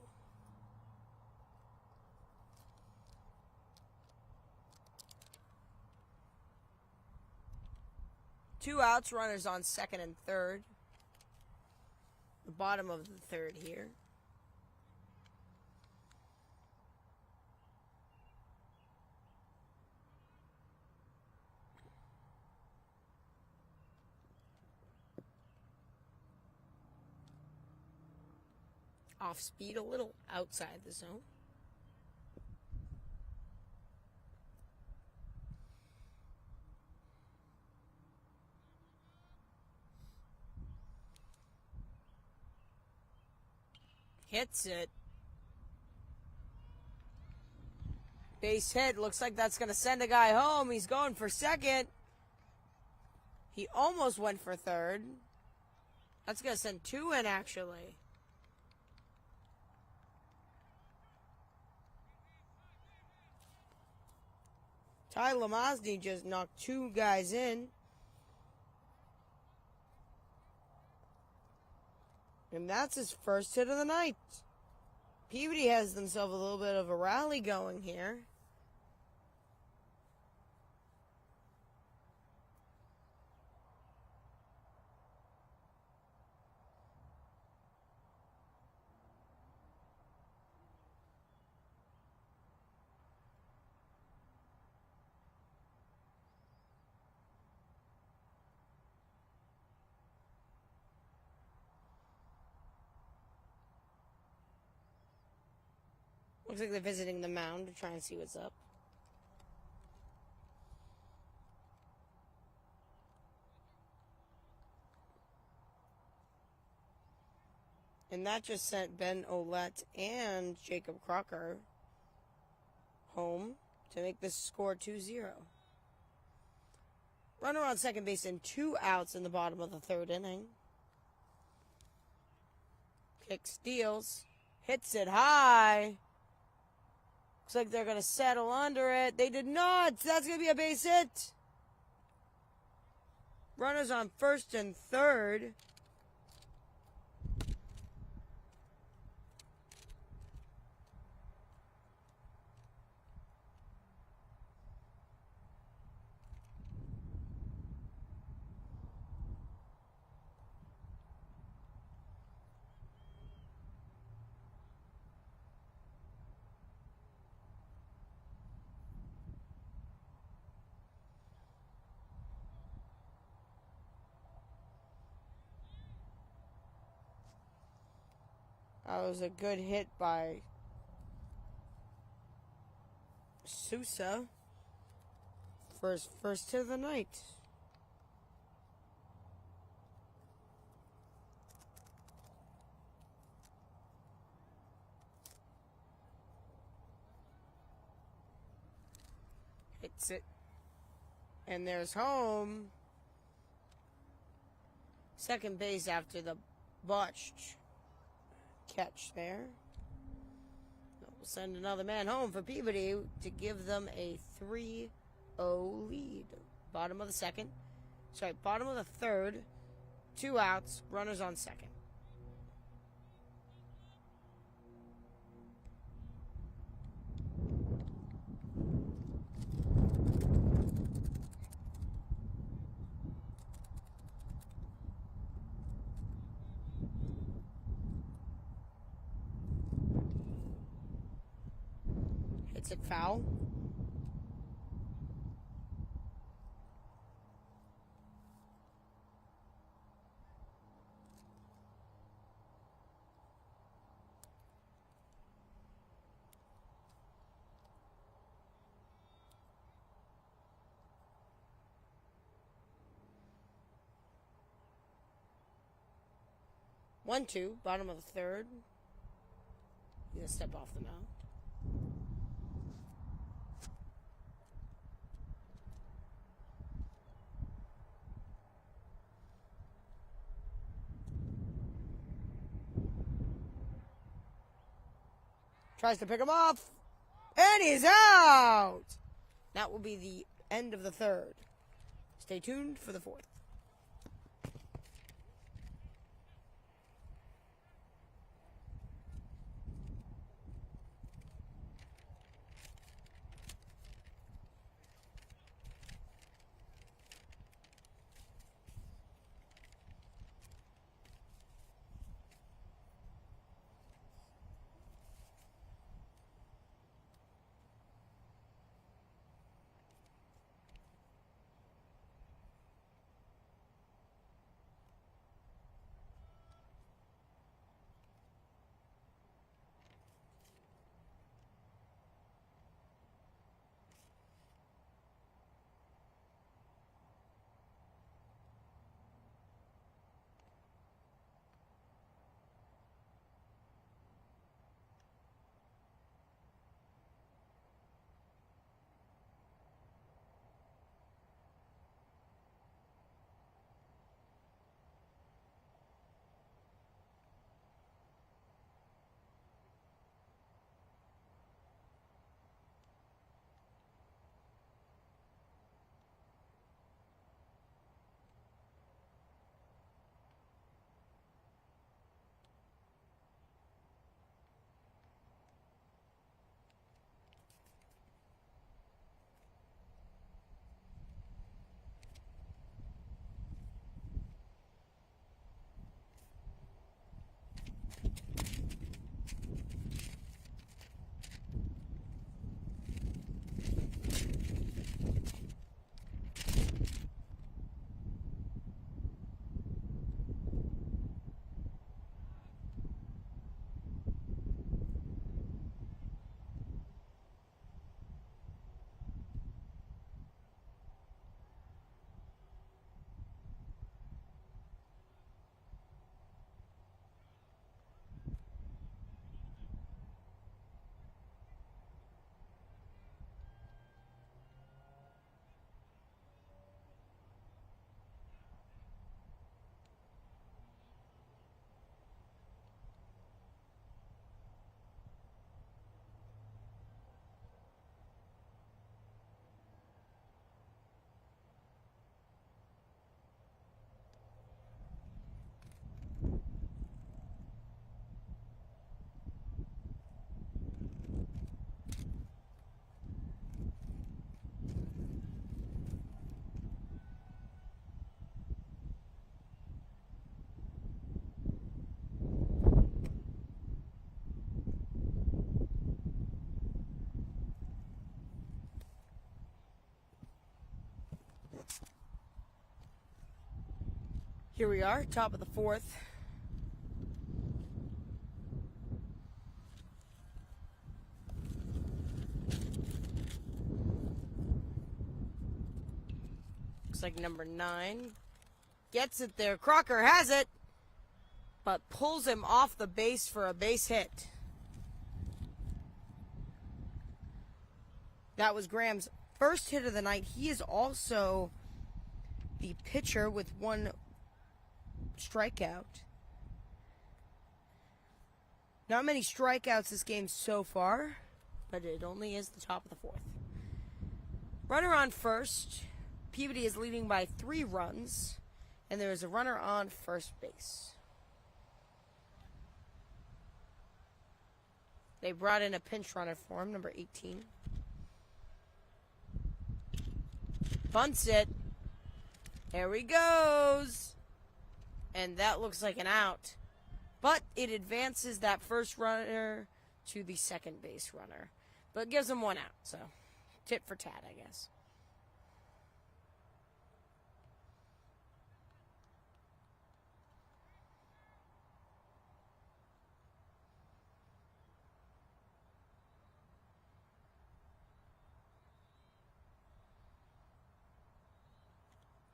Two outs, runners on second and third. The bottom of the third here. Off speed, a little outside the zone. Hits it. Base hit. Looks like that's going to send a guy home. He's going for second. He almost went for third. That's going to send 2 in, actually. Ty Lamosny just knocked 2 guys in. And that's his first hit of the night. Peabody has themselves a little bit of a rally going here. Looks like they're visiting the mound to try and see what's up. And that just sent Ben Olette and Jacob Crocker home to make this score 2-0. Runner on second base and 2 outs in the bottom of the third inning. Kick steals. Hits it high. Looks like they're going to settle under it. They did not. That's going to be a base hit. Runners on first and third. That was a good hit by Sousa for his first hit of the night. Hits it. And there's home. Second base after the botched catch there. We'll send another man home for Peabody to give them a 3-0 lead. Bottom of the third. 2 outs. Runners on second. Hits it foul. One, two, bottom of the third. He's gonna step off the mound. Tries to pick him off. And he's out! That will be the end of the third. Stay tuned for the fourth. Here we are, top of the fourth. Looks like number 9 gets it there. Crocker has it, but pulls him off the base for a base hit. That was Graham's first hit of the night. He is also the pitcher with 1 strikeout. Not many strikeouts this game so far, but it only is the top of the fourth. Runner on first. Peabody is leading by 3 runs, and there is a runner on first base. They brought in a pinch runner for him, number 18. Bunts it. There he goes. And that looks like an out. But it advances that first runner to the second base runner. But gives him 1 out, so tit for tat, I guess.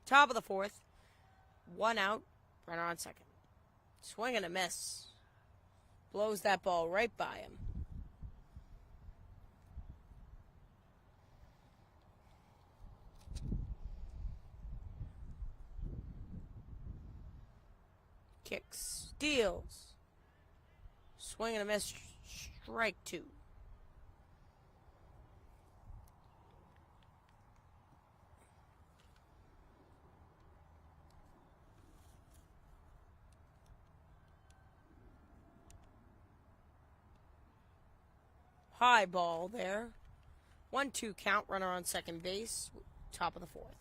Top of the fourth. 1 out. Runner on second. Swing and a miss. Blows that ball right by him. Kicks. Steals. Swing and a miss. Strike 2. High ball there. 1-2 count. Runner on second base. Top of the fourth.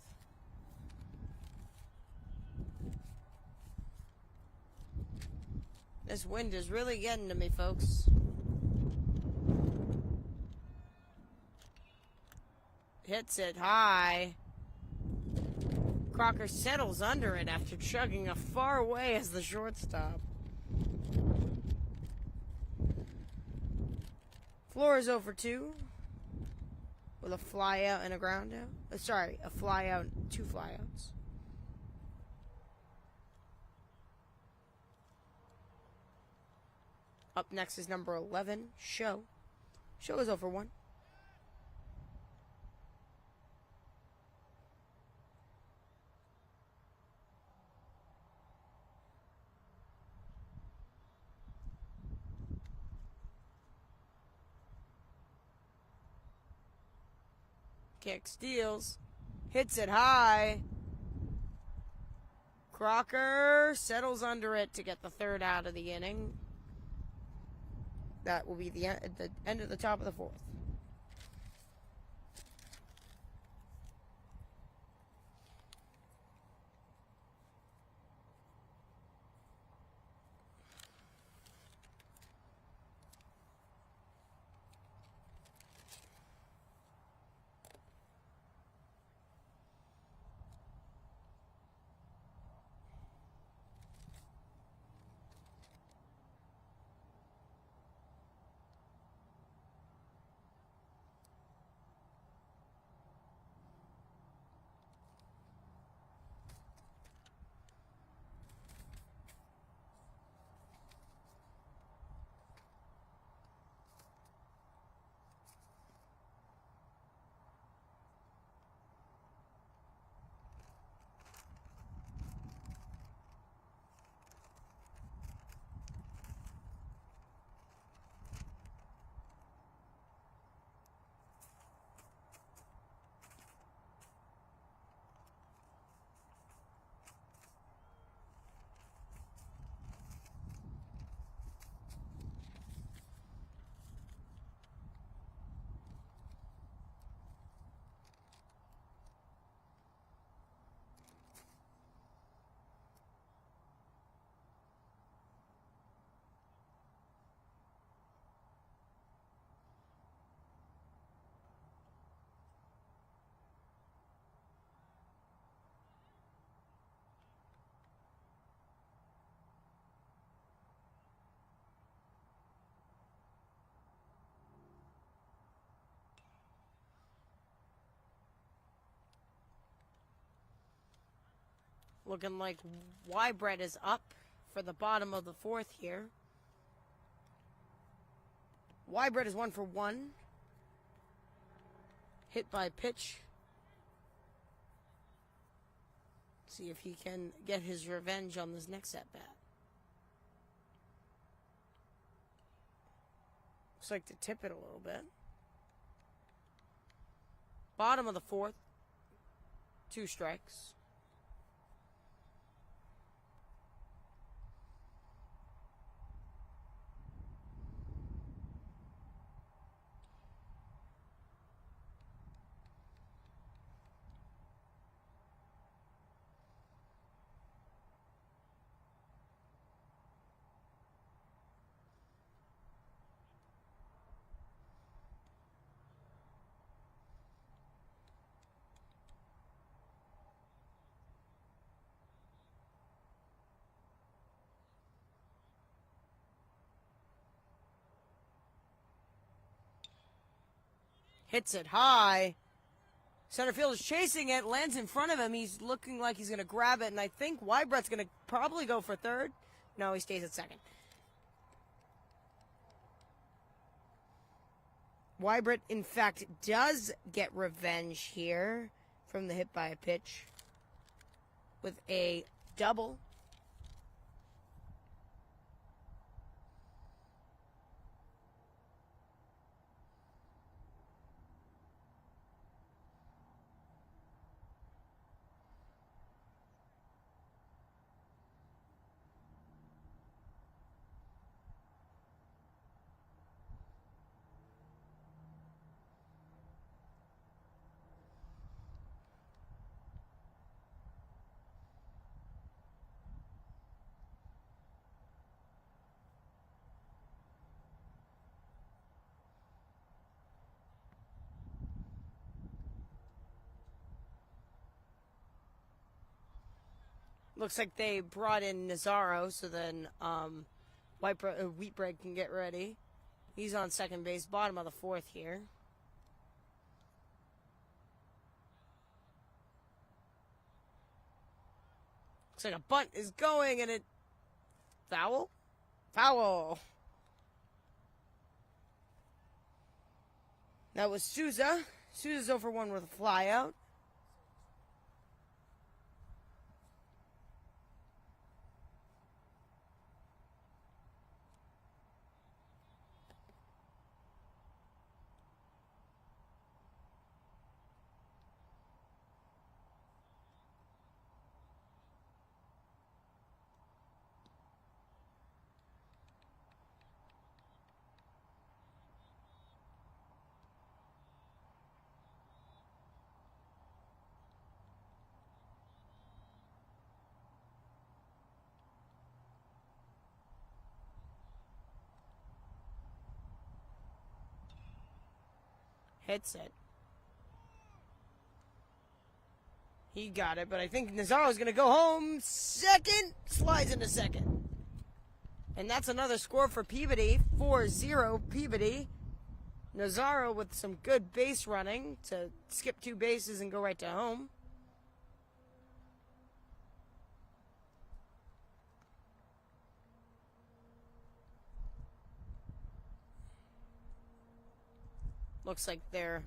This wind is really getting to me, folks. Hits it high. Crocker settles under it after chugging a far away as the shortstop. Floor is over 2 with a fly out and a ground out. A fly out, 2 flyouts. Up next is number 11, Show. Show is over 1. Kick, steals, hits it high. Crocker settles under it to get the 3rd out of the inning. That will be the end of the top of the 4th. Looking like Wybread is up for the bottom of the fourth here. Wybread is 1 for 1. Hit by pitch. See if he can get his revenge on this next at bat. Looks like to tip it a little bit. Bottom of the fourth. 2 strikes. Hits it high. Center field is chasing it, lands in front of him. He's looking like he's going to grab it, and I think Wybread's going to probably go for third. No, he stays at second. Wybread, in fact, does get revenge here from the hit by a pitch with a double. Looks like they brought in Nazaro, so then Wheatbread can get ready. He's on second base, bottom of the fourth here. Looks like a bunt is going, and it... Foul? Foul! That was Souza. Souza's 0 for 1 with a flyout. Hits it. He got it, but I think Nazaro's going to go home. Second, slides into second. And that's another score for Peabody. 4-0 Peabody. Nazaro with some good base running to skip 2 bases and go right to home. Looks like they're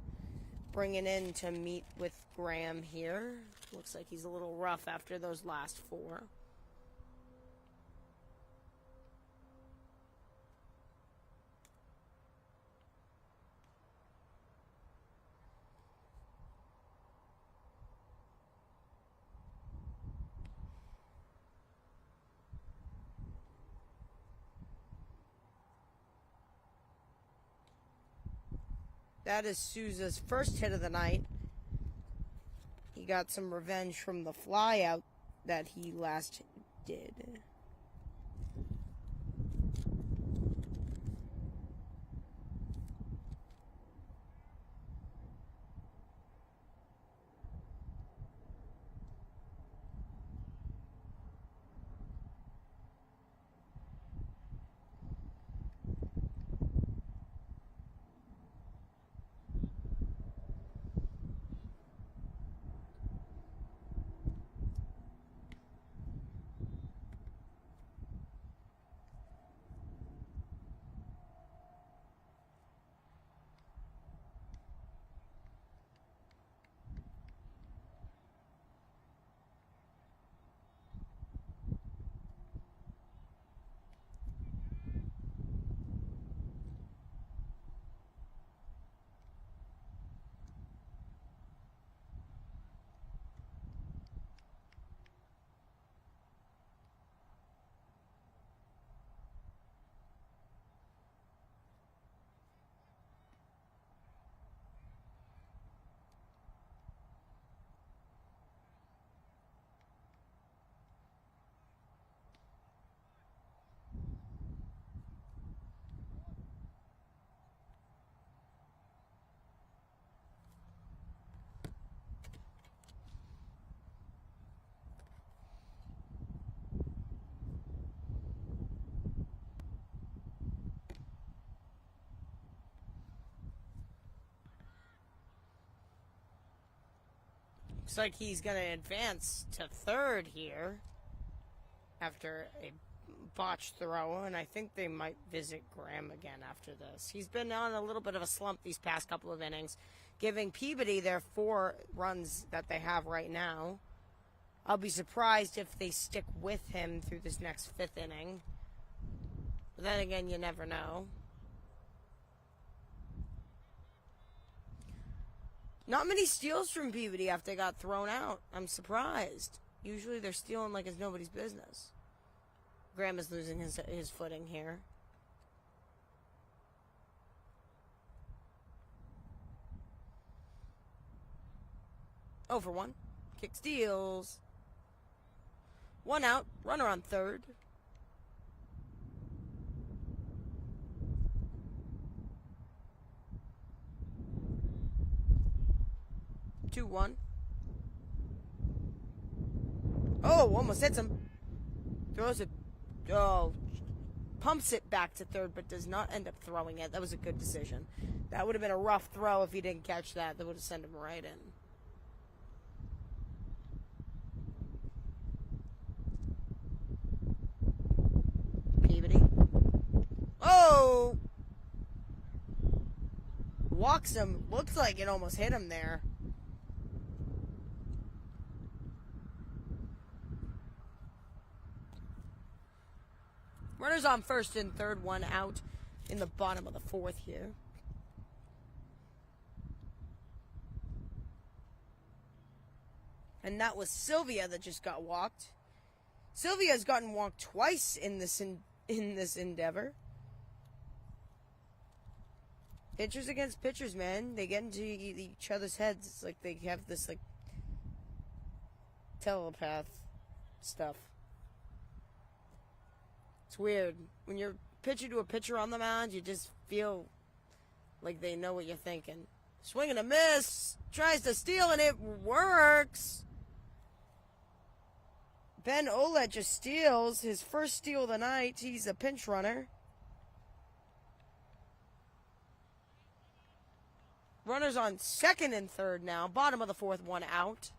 bringing in to meet with Graham here. Looks like he's a little rough after those last 4. That is Souza's first hit of the night. He got some revenge from the flyout that he last did. Looks like he's going to advance to third here after a botched throw, and I think they might visit Graham again after this. He's been on a little bit of a slump these past couple of innings, giving Peabody their 4 runs that they have right now. I'll be surprised if they stick with him through this next 5th inning. But then again, you never know. Not many steals from Peabody after they got thrown out. I'm surprised. Usually they're stealing like it's nobody's business. Graham is losing his footing here. Oh for 1. Kick steals. 1 out. Runner on third. Two, 1. Oh, almost hits him. Throws it. Oh, pumps it back to third, but does not end up throwing it. That was a good decision. That would have been a rough throw if he didn't catch that. That would have sent him right in. Peabody. Oh! Walks him. Looks like it almost hit him there. Runners on first and third, 1 out in the bottom of the 4th here. And that was Sylvia that just got walked. Sylvia's gotten walked twice in this endeavor. Pitchers against pitchers, man. They get into each other's heads. It's like they have this like telepath stuff. It's weird. When you're pitching to a pitcher on the mound, you just feel like they know what you're thinking. Swing and a miss. Tries to steal, and it works. Ben Olet just steals his first steal of the night. He's a pinch runner. Runners on second and third now. Bottom of the 4th, 1 out.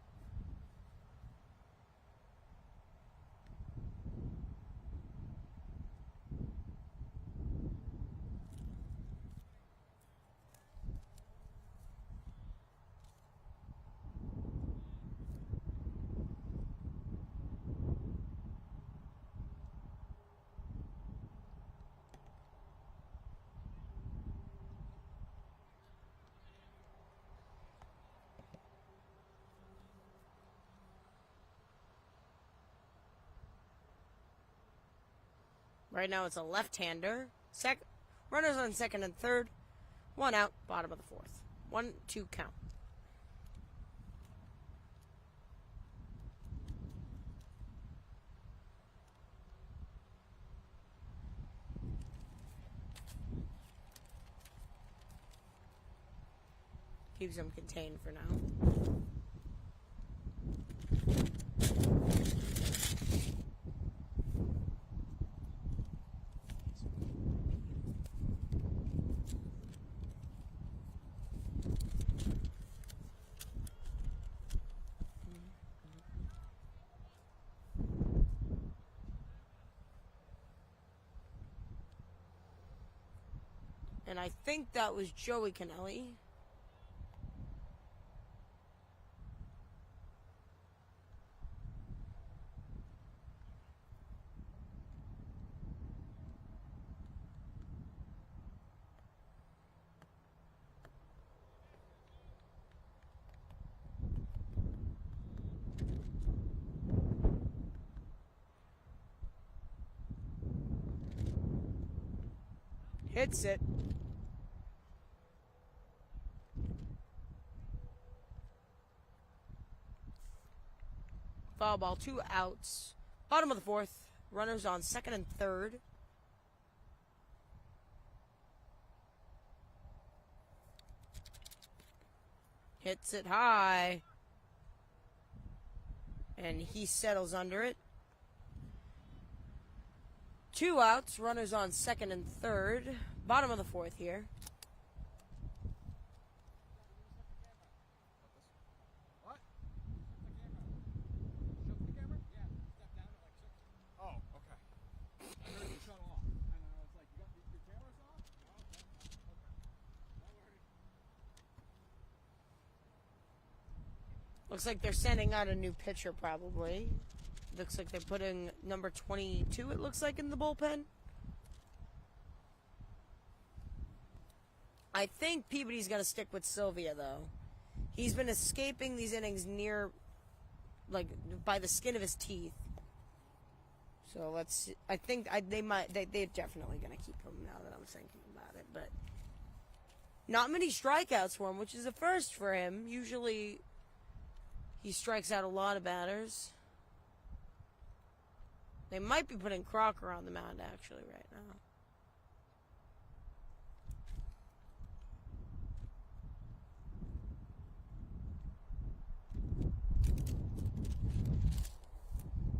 Right now it's a left-hander. Runners on second and third. 1 out, bottom of the 4th. 1-2 count. Keeps them contained for now. And I think that was Joey Kennelly. Hits it. Foul ball, 2 outs. Bottom of the 4th. Runners on second and third. Hits it high. And he settles under it. 2 outs. Runners on second and third. Bottom of the 4th here. Looks like they're sending out a new pitcher, probably. Looks like they're putting number 22, it looks like, in the bullpen. I think Peabody's going to stick with Sylvia, though. He's been escaping these innings near, like, by the skin of his teeth. So let's. I think they're definitely going to keep him now that I'm thinking about it. But not many strikeouts for him, which is a first for him. Usually he strikes out a lot of batters. They might be putting Crocker on the mound, actually, right now.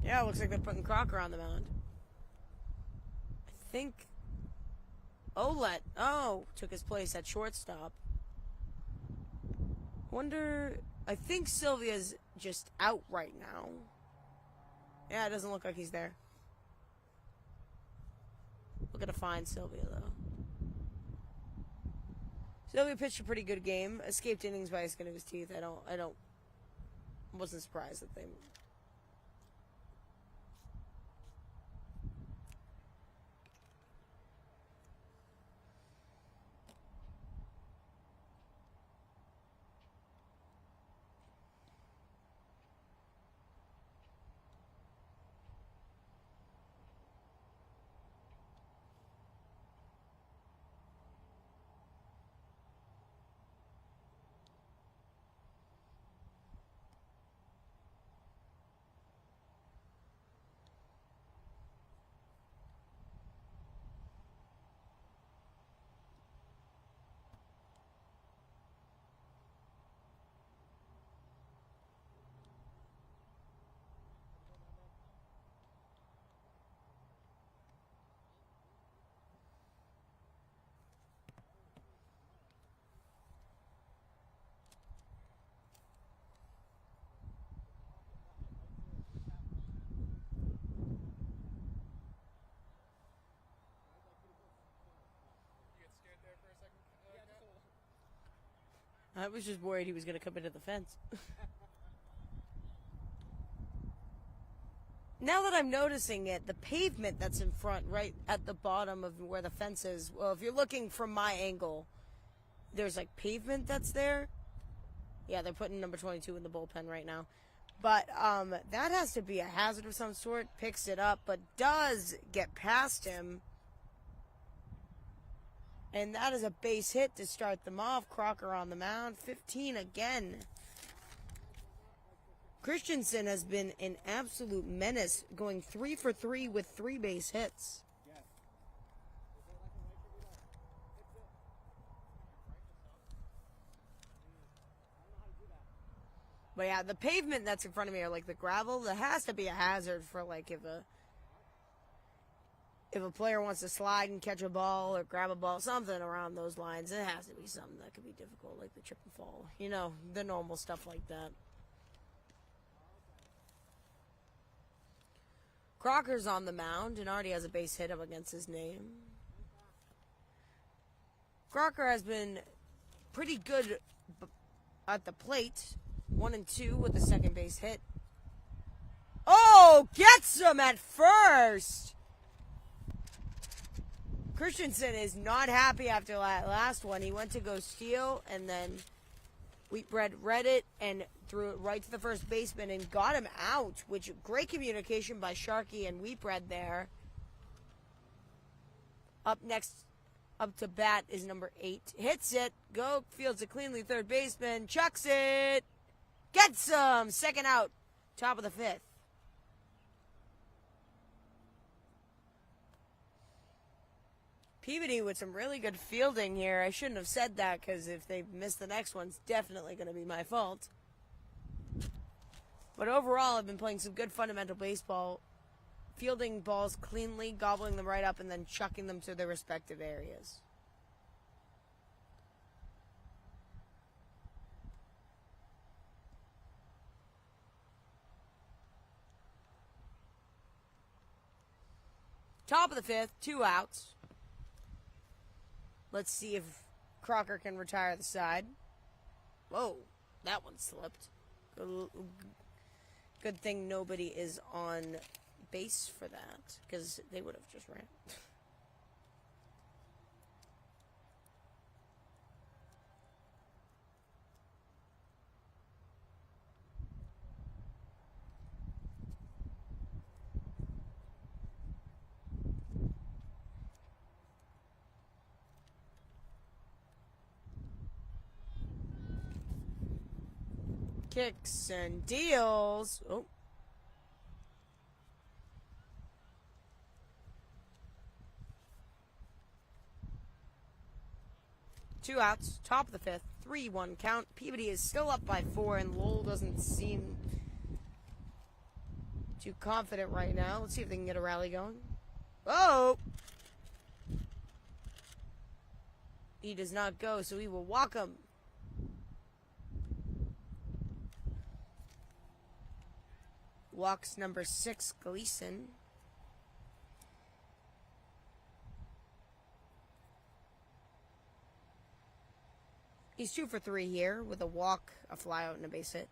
Yeah, it looks like they're putting Crocker on the mound. I think Olet, took his place at shortstop. I think Sylvia's just out right now. Yeah, it doesn't look like he's there. We're going to find Sylvia, though. Sylvia pitched a pretty good game. Escaped innings by the skin of his teeth. Wasn't surprised that they... I was just worried he was going to come into the fence. Now that I'm noticing it, the pavement that's in front, right at the bottom of where the fence is, well, if you're looking from my angle, there's like pavement that's there. Yeah, they're putting number 22 in the bullpen right now. But that has to be a hazard of some sort. Picks it up, but does get past him. And that is a base hit to start them off. Crocker on the mound. 15 again. Christensen has been an absolute menace, going 3 for 3 with 3 base hits. But yeah, the pavement that's in front of me, or like the gravel, that has to be a hazard for like if a player wants to slide and catch a ball or grab a ball, something around those lines. It has to be something that could be difficult, like the trip and fall. You know, the normal stuff like that. Crocker's on the mound and already has a base hit up against his name. Crocker has been pretty good at the plate. 1 and 2 with the second base hit. Oh, gets him at first. Christensen is not happy after that last one. He went to go steal, and then Wheatbread read it and threw it right to the first baseman and got him out, which great communication by Sharkey and Wheatbread there. Up next, up to bat is number 8. Hits it. Go, fields a cleanly third baseman. Chucks it. Gets him. Second out. Top of the 5th. Peabody with some really good fielding here. I shouldn't have said that because if they miss the next one, it's definitely going to be my fault. But overall, I've been playing some good fundamental baseball. Fielding balls cleanly, gobbling them right up, and then chucking them to their respective areas. Top of the 5th, 2 outs. Let's see if Crocker can retire the side. Whoa, that one slipped. Good thing nobody is on base for that, because they would have just ran. Kicks and deals. Oh. Two outs, top of the fifth, 3-1 count. Peabody is still up by 4, and Lowell doesn't seem too confident right now. Let's see if they can get a rally going. Oh! He does not go, so we will walk him. Walks number 6, Gleason. He's 2 for 3 here with a walk, a flyout, and a base hit.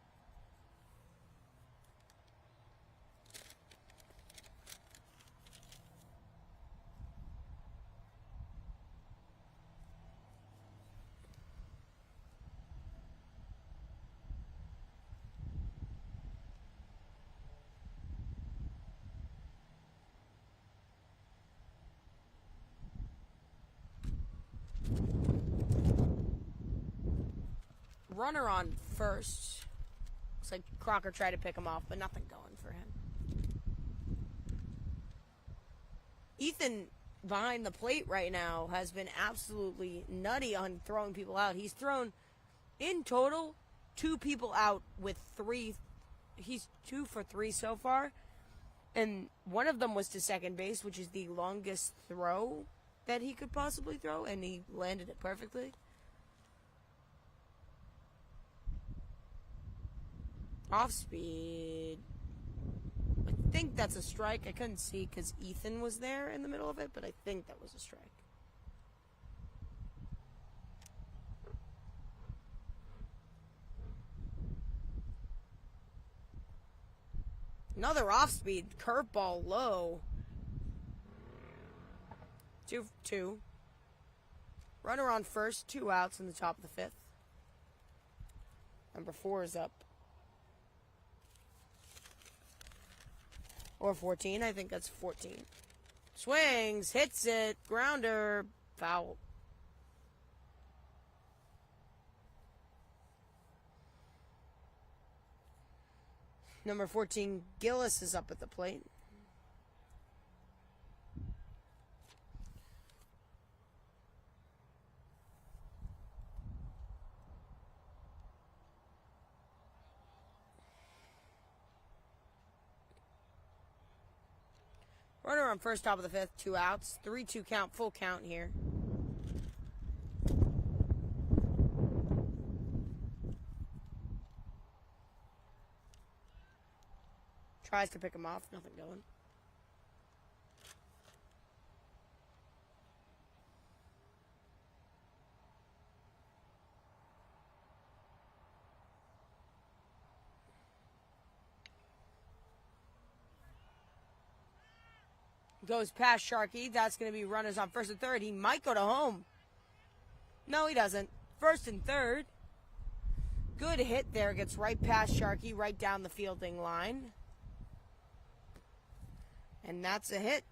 Runner on first. Looks like Crocker tried to pick him off, but nothing going for him. Ethan, behind the plate right now, has been absolutely nutty on throwing people out. He's thrown, in total, 2 people out with 3. He's 2 for 3 so far. And one of them was to second base, which is the longest throw that he could possibly throw, and he landed it perfectly. Off speed. I think that's a strike. I couldn't see because Ethan was there in the middle of it, but I think that was a strike. Another off speed. Curveball low. 2-2. Runner on first. 2 outs in the top of the 5th. Number 4 is up. Or 14. I think that's 14. Swings. Hits it. Grounder. Foul. Number 14, Gillis, is up at the plate. Runner on first, top of the 5th, 2 outs. 3-2 count, full count here. Tries to pick him off, nothing going. Goes past Sharkey. That's going to be runners on first and third. He might go to home. No, he doesn't. First and third. Good hit there. Gets right past Sharkey, right down the fielding line. And that's a hit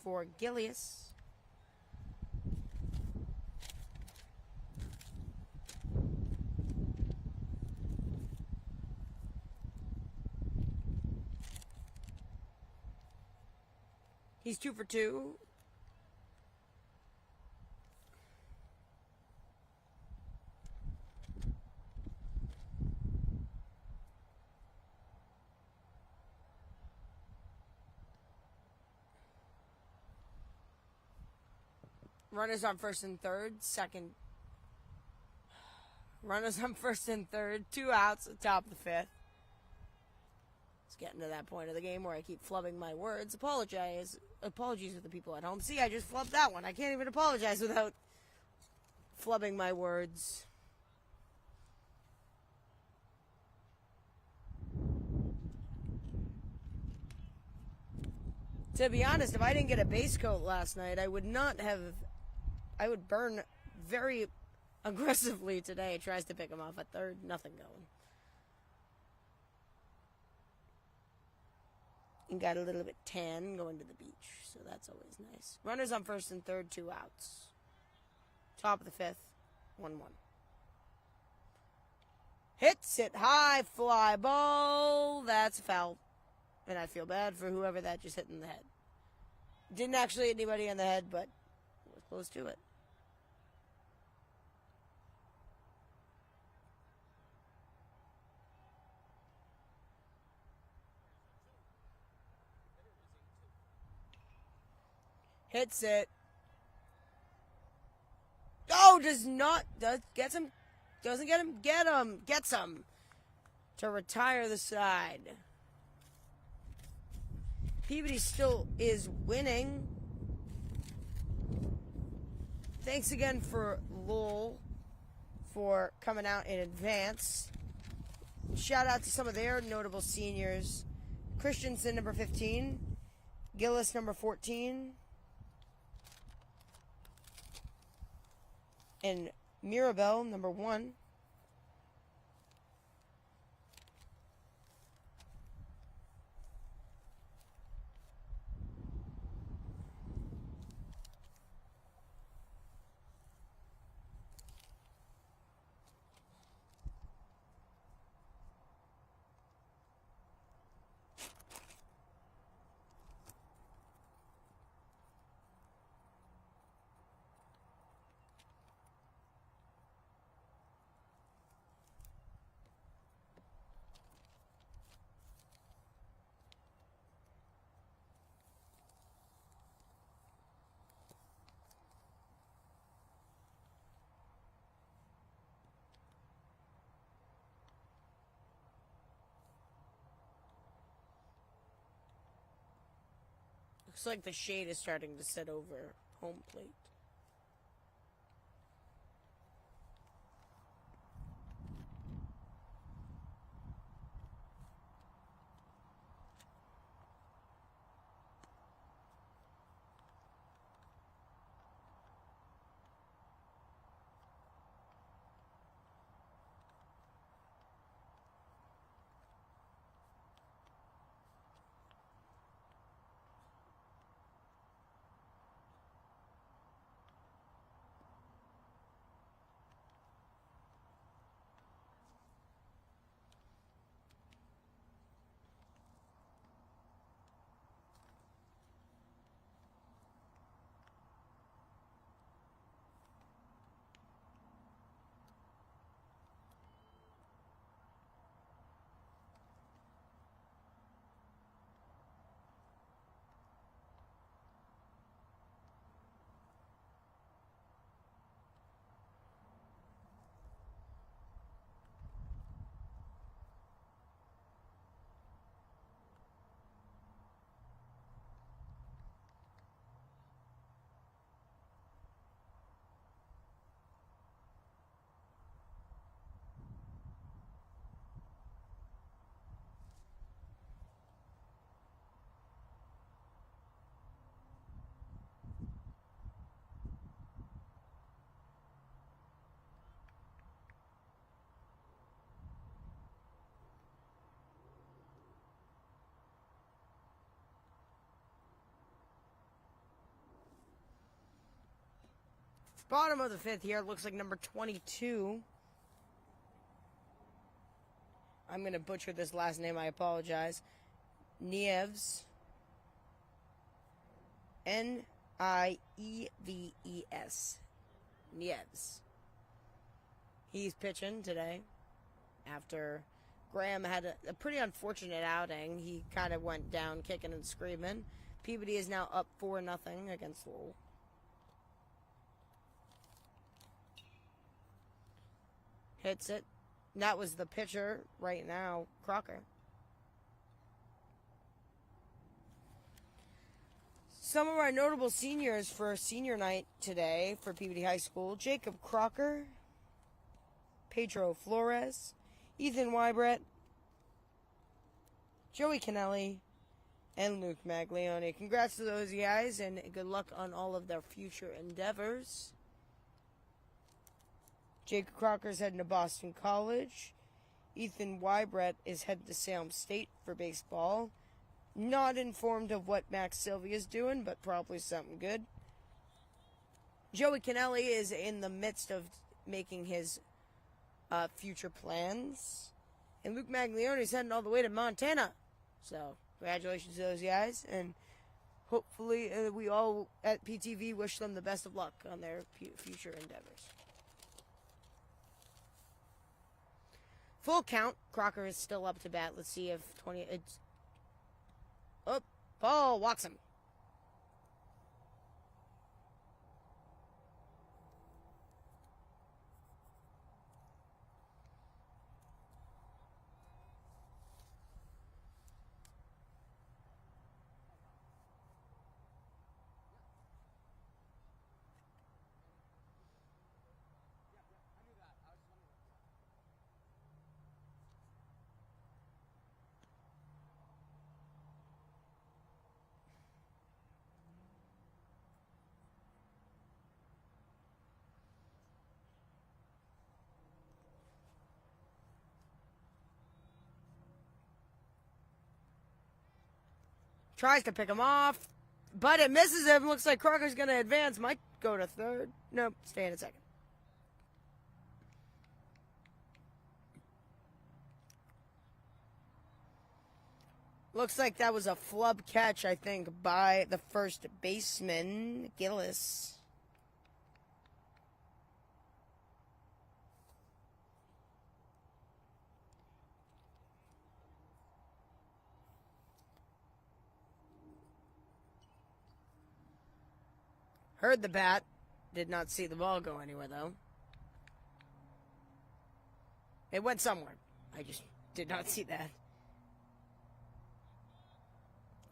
for Gillius. He's 2 for 2. Runners on first and third. Second. Runners on first and third. 2 outs at the top of the 5th. It's getting to that point of the game where I keep flubbing my words. Apologies to the people at home. See, I just flubbed that one. I can't even apologize without flubbing my words. To be honest, if I didn't get a base coat last night, I would burn very aggressively today. Tries to pick him off at third. Nothing going. And got a little bit tan going to the beach, so that's always nice. Runners on first and third, 2 outs. Top of the fifth, 1-1. Hits it high, fly ball. That's a foul. And I feel bad for whoever that just hit in the head. Didn't actually hit anybody on the head, but was close to it. Hits it. Oh, gets him. Doesn't get him. Gets him. To retire the side. Peabody still is winning. Thanks again for Lowell for coming out in advance. Shout out to some of their notable seniors. Christensen, number 15. Gillis, number 14. And Mirabelle, number 1. Looks like the shade is starting to set over home plate. Bottom of the fifth here, looks like number 22. I'm going to butcher this last name, I apologize. Nieves. Nieves. Nieves. He's pitching today after Graham had a pretty unfortunate outing. He kind of went down kicking and screaming. Peabody is now up 4-0 against Lowell. Hits it. And that was the pitcher right now, Crocker. Some of our notable seniors for senior night today for Peabody High School: Jacob Crocker, Pedro Flores, Ethan Wybret, Joey Kennelly, and Luke Maglione. Congrats to those guys, and good luck on all of their future endeavors. Jacob Crocker's heading to Boston College. Ethan Wybret is headed to Salem State for baseball. Not informed of what Max Sylvia's doing, but probably something good. Joey Kennelly is in the midst of making his future plans. And Luke Maglione is heading all the way to Montana. So, congratulations to those guys. And hopefully we all at PTV wish them the best of luck on their future endeavors. Full count. Crocker is still up to bat. Let's see if 20... Paul walks him. Tries to pick him off, but it misses him. Looks like Crocker's going to advance. Might go to third. Nope, stay in a second. Looks like that was a flub catch, I think, by the first baseman, Gillis. Heard the bat. Did not see the ball go anywhere, though. It went somewhere. I just did not see that.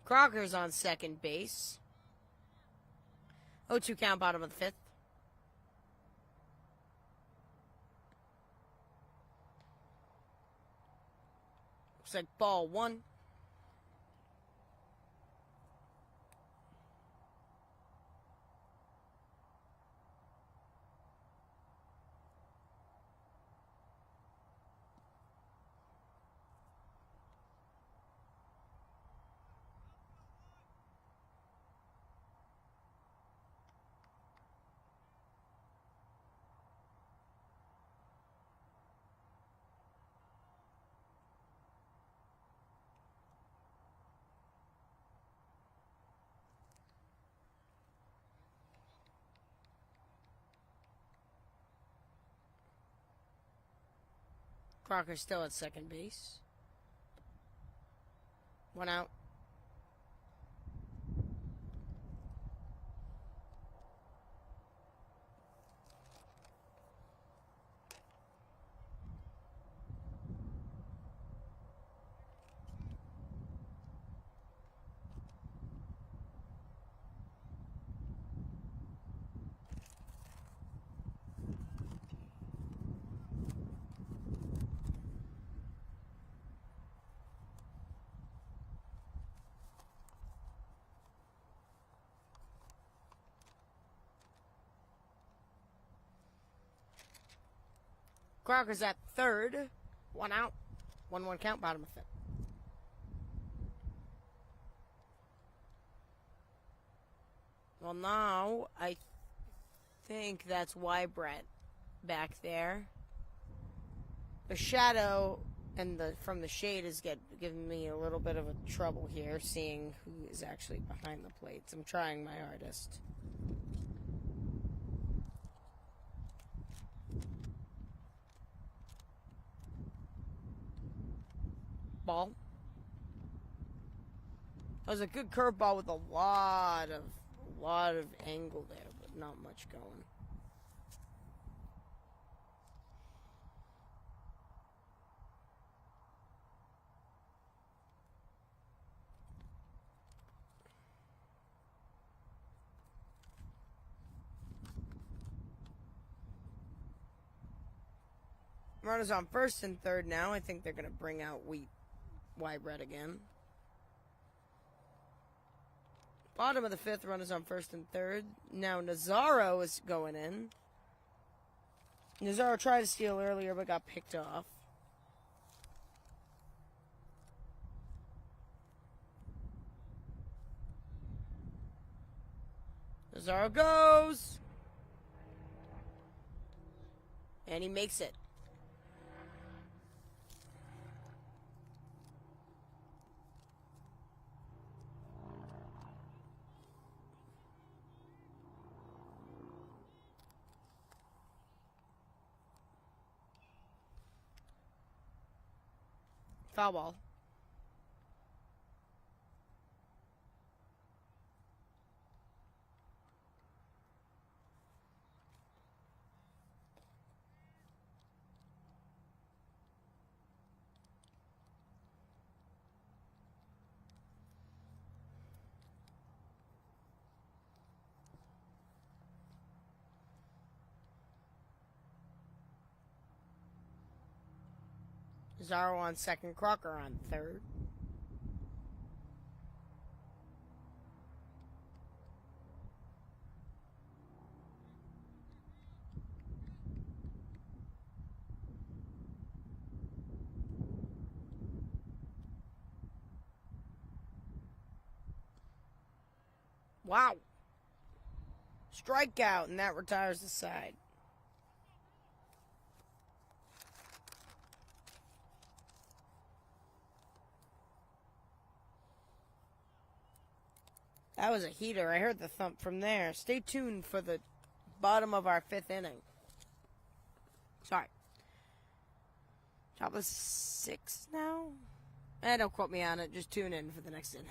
Crocker's on second base. 0-2 count, bottom of the fifth. Looks like ball one. Crocker's still at second base. One out. Crocker's at third. One out. 1-1 count, bottom of fifth. Well, now I think that's Wybret back there. The shadow and from the shade is giving me a little bit of a trouble here, seeing who is actually behind the plates. I'm trying my hardest. Ball. That was a good curveball with a lot of angle there, but not much going. Runners on first and third now. I think they're going to bring out Wybret again. Bottom of the fifth, runners on first and third. Now Nazaro is going in. Nazaro tried to steal earlier but got picked off. Nazaro goes. And he makes it. Foul ball. Zaro on second, Crocker on third. Wow. Strikeout, and that retires the side. That was a heater. I heard the thump from there. Stay tuned for the bottom of our fifth inning. Sorry. Top of six now? Don't quote me on it. Just tune in for the next inning.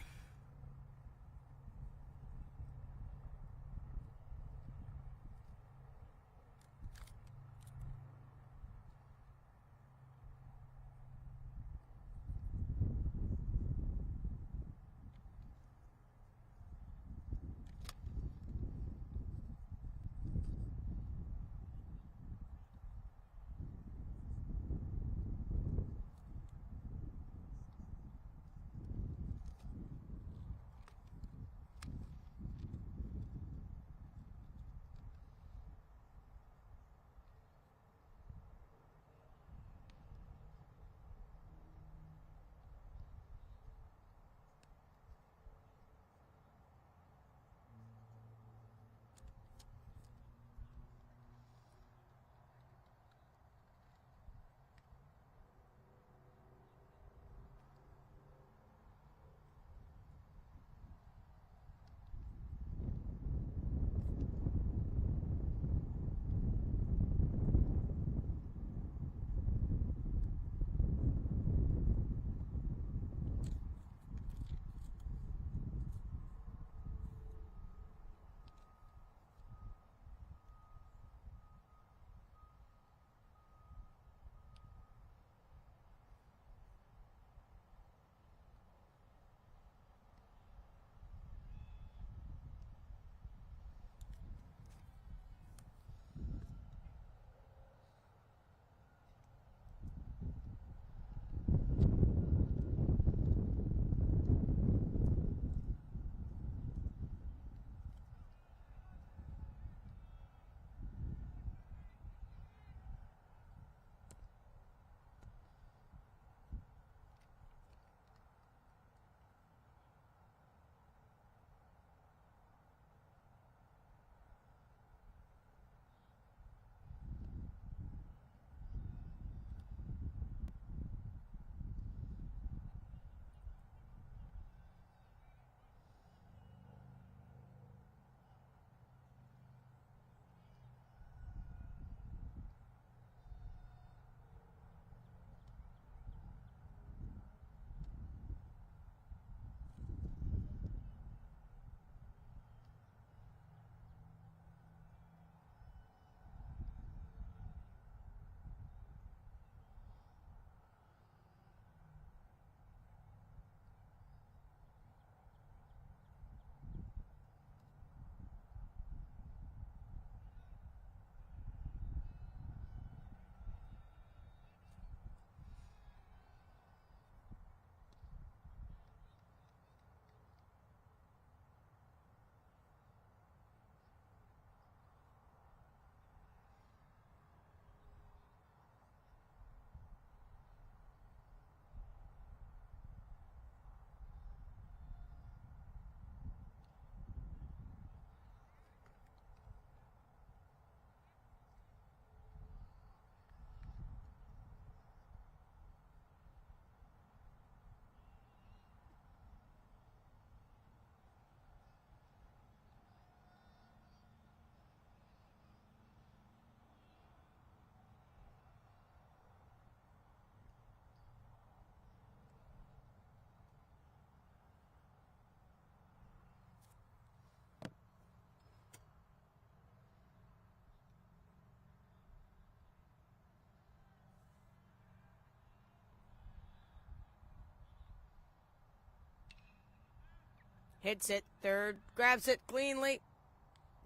Hits it. Third. Grabs it cleanly.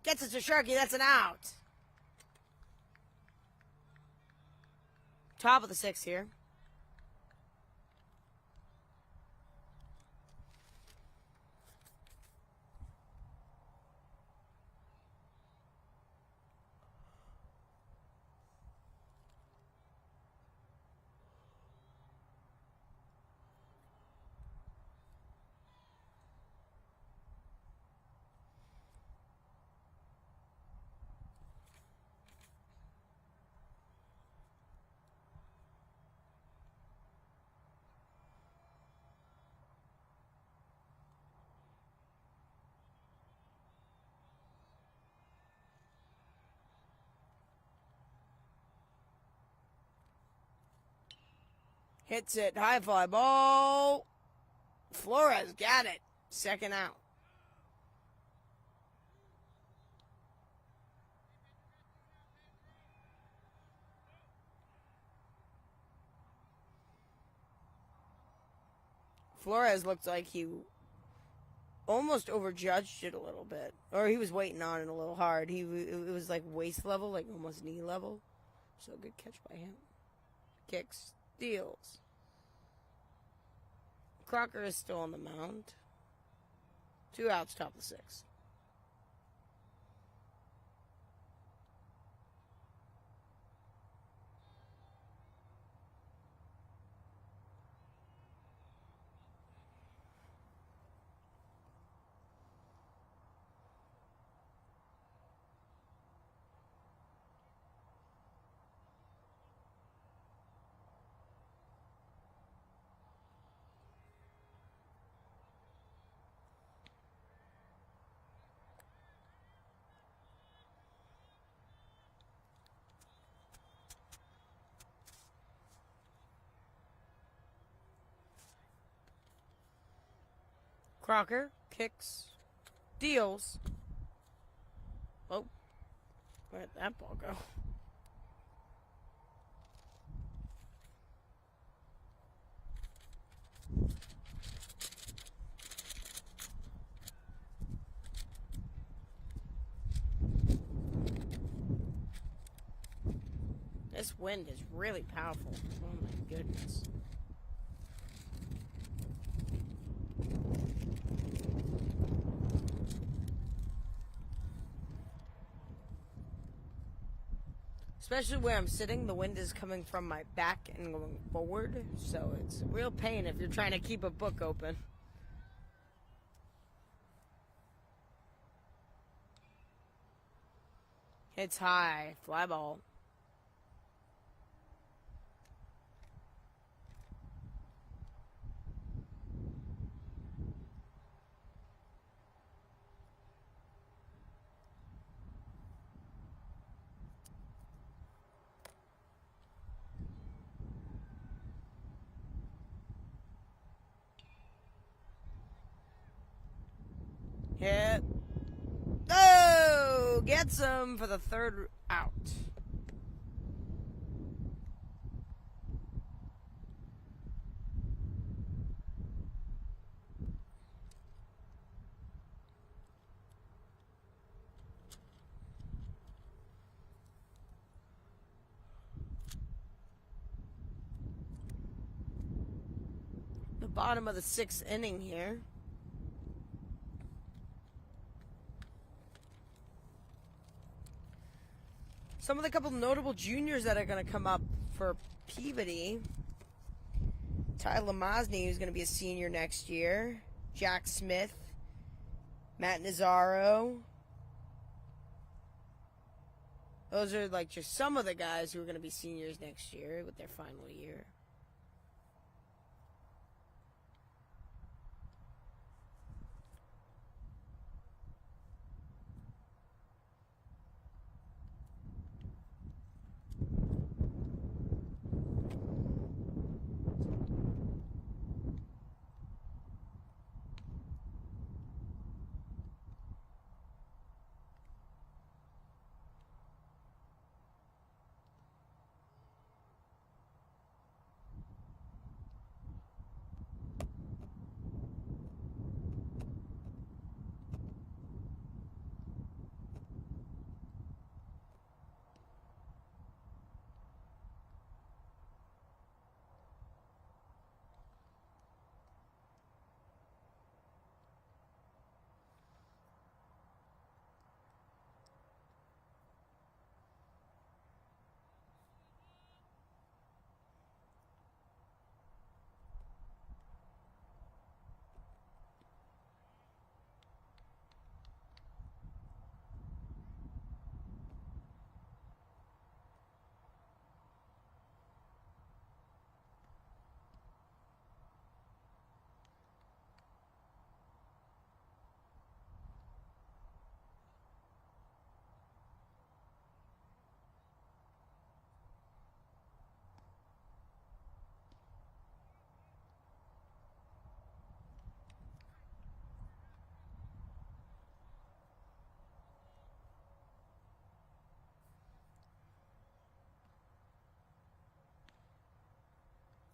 Gets it to Sharkey. That's an out. Top of the 6th here. Hits it. High fly ball. Flores got it. Second out. Flores looked like he almost overjudged it a little bit. Or he was waiting on it a little hard. It was like waist level, like almost knee level. So good catch by him. Kicks. Steals. Crocker is still on the mound. 2 outs, top of the 6th. Crocker kicks, deals. Oh, where'd that ball go? This wind is really powerful. Oh my goodness. Especially where I'm sitting, the wind is coming from my back and going forward, so it's a real pain if you're trying to keep a book open. Hits high, fly ball. Hit. Oh! Gets him for the 3rd out. The bottom of the 6th inning here. Some of the couple notable juniors that are going to come up for Peabody. Tyler Mosney, who's going to be a senior next year. Jack Smith. Matt Nazaro. Those are like just some of the guys who are going to be seniors next year with their final year.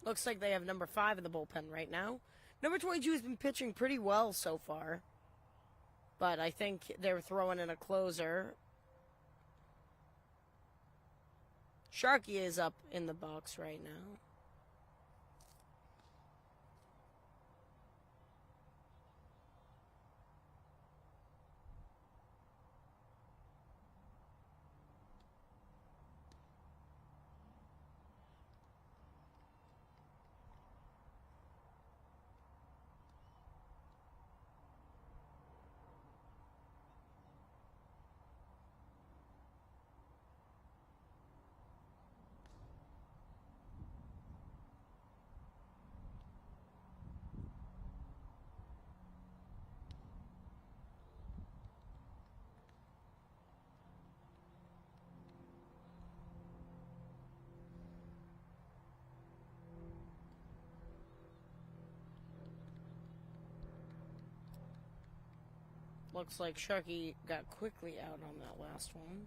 Looks like they have number 5 in the bullpen right now. Number 22 has been pitching pretty well so far. But I think they're throwing in a closer. Sharkey is up in the box right now. Looks like Sharkey got quickly out on that last one.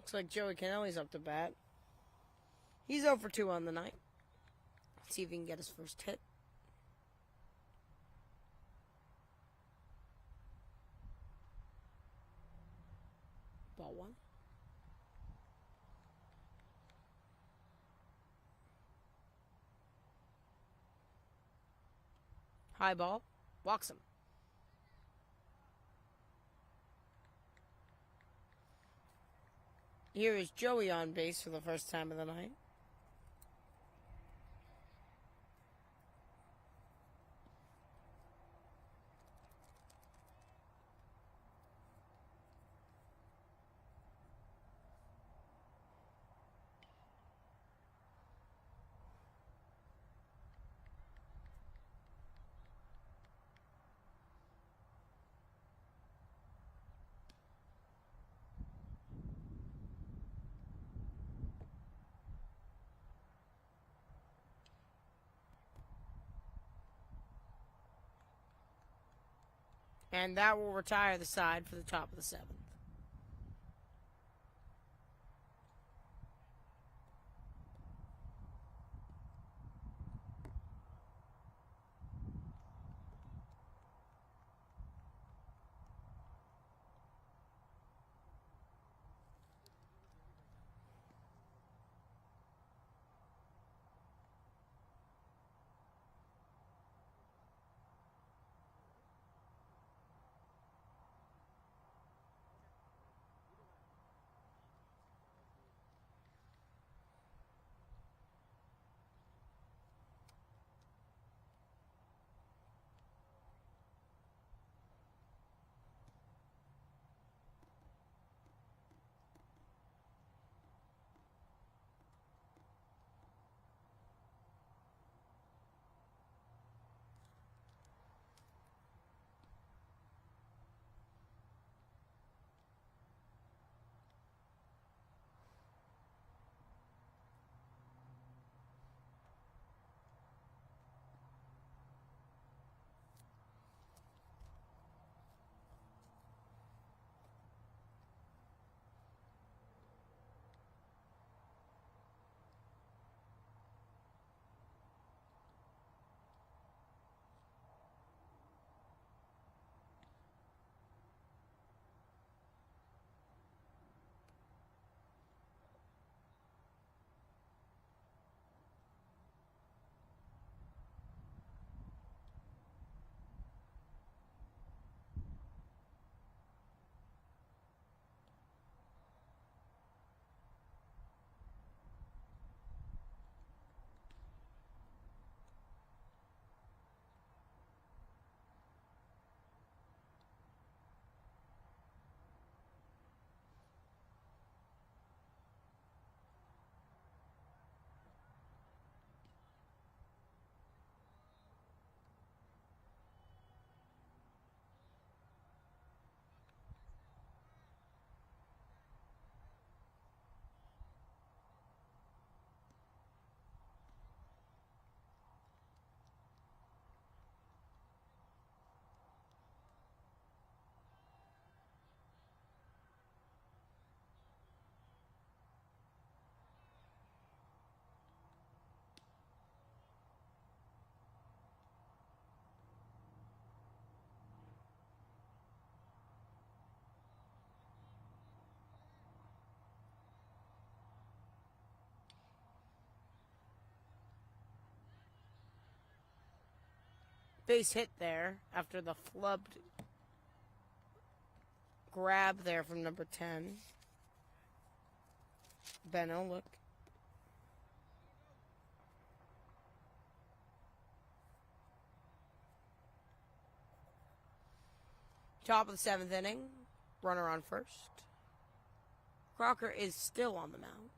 Looks like Joey Cannelli's up to bat. He's 0 for 2 on the night. Let's see if he can get his first hit. Ball 1. High ball. Walks him. Here is Joey on base for the first time of the night. And that will retire the side for the top of the 7th. base hit there after the flubbed grab there from number 10. Benno, look. Top of the 7th inning. Runner on first. Crocker is still on the mound.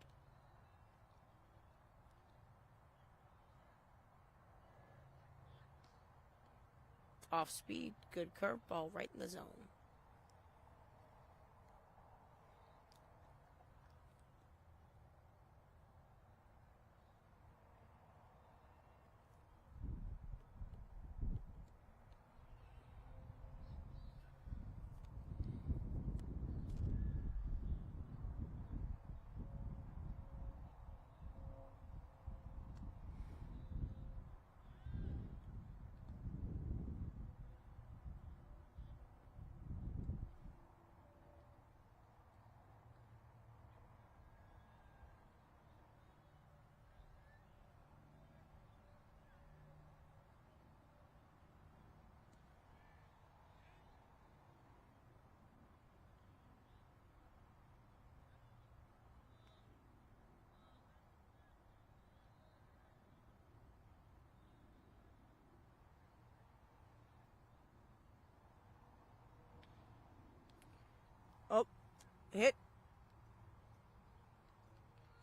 Off speed, good curveball right in the zone. Oh, hit.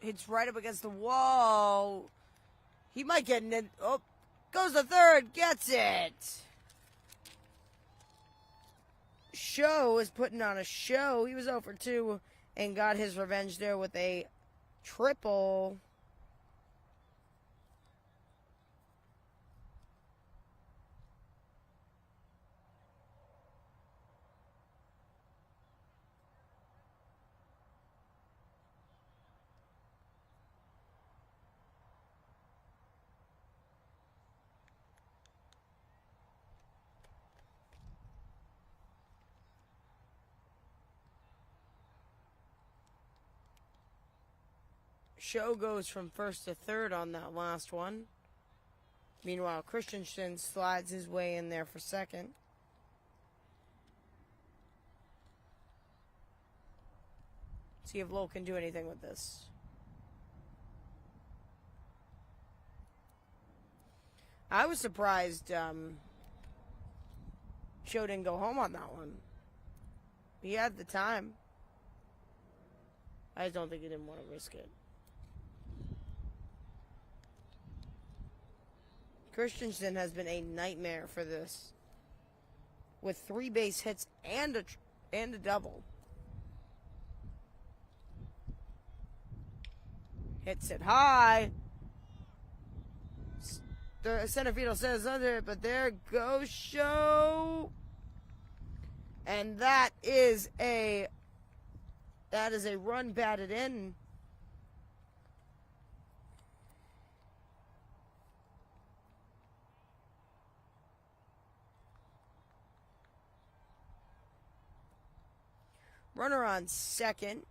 Hits right up against the wall. He might get in. Oh, goes to third, gets it. Show is putting on a show. He was 0 for 2 and got his revenge there with a triple. Show goes from first to third on that last one. Meanwhile, Christensen slides his way in there for second. See if Lowell can do anything with this. I was surprised Show didn't go home on that one. He had the time. I just don't think he didn't want to risk it. Christensen has been a nightmare for this, with 3 base hits and a double. Hits it high. The center fielder says under it, but there goes Show, and that is a run batted in. Runner on second.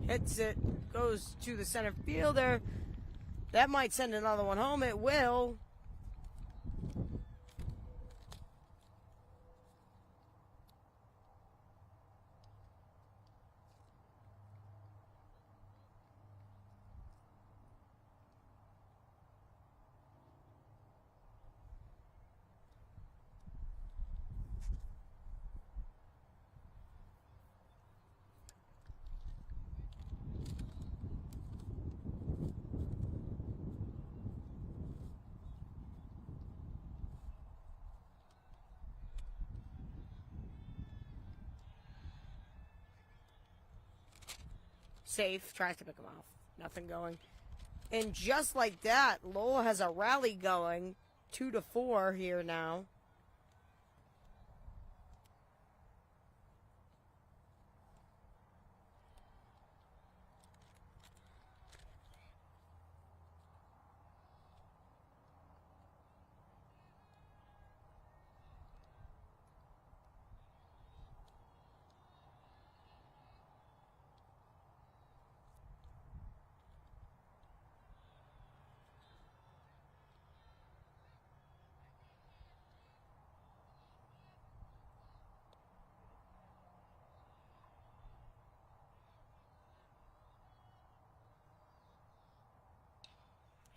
Hits it. Goes to the center fielder. That might send another one home. It will. Safe. Tries to pick him off. Nothing going. And just like that, Lowell has a rally going. 2-4 here now.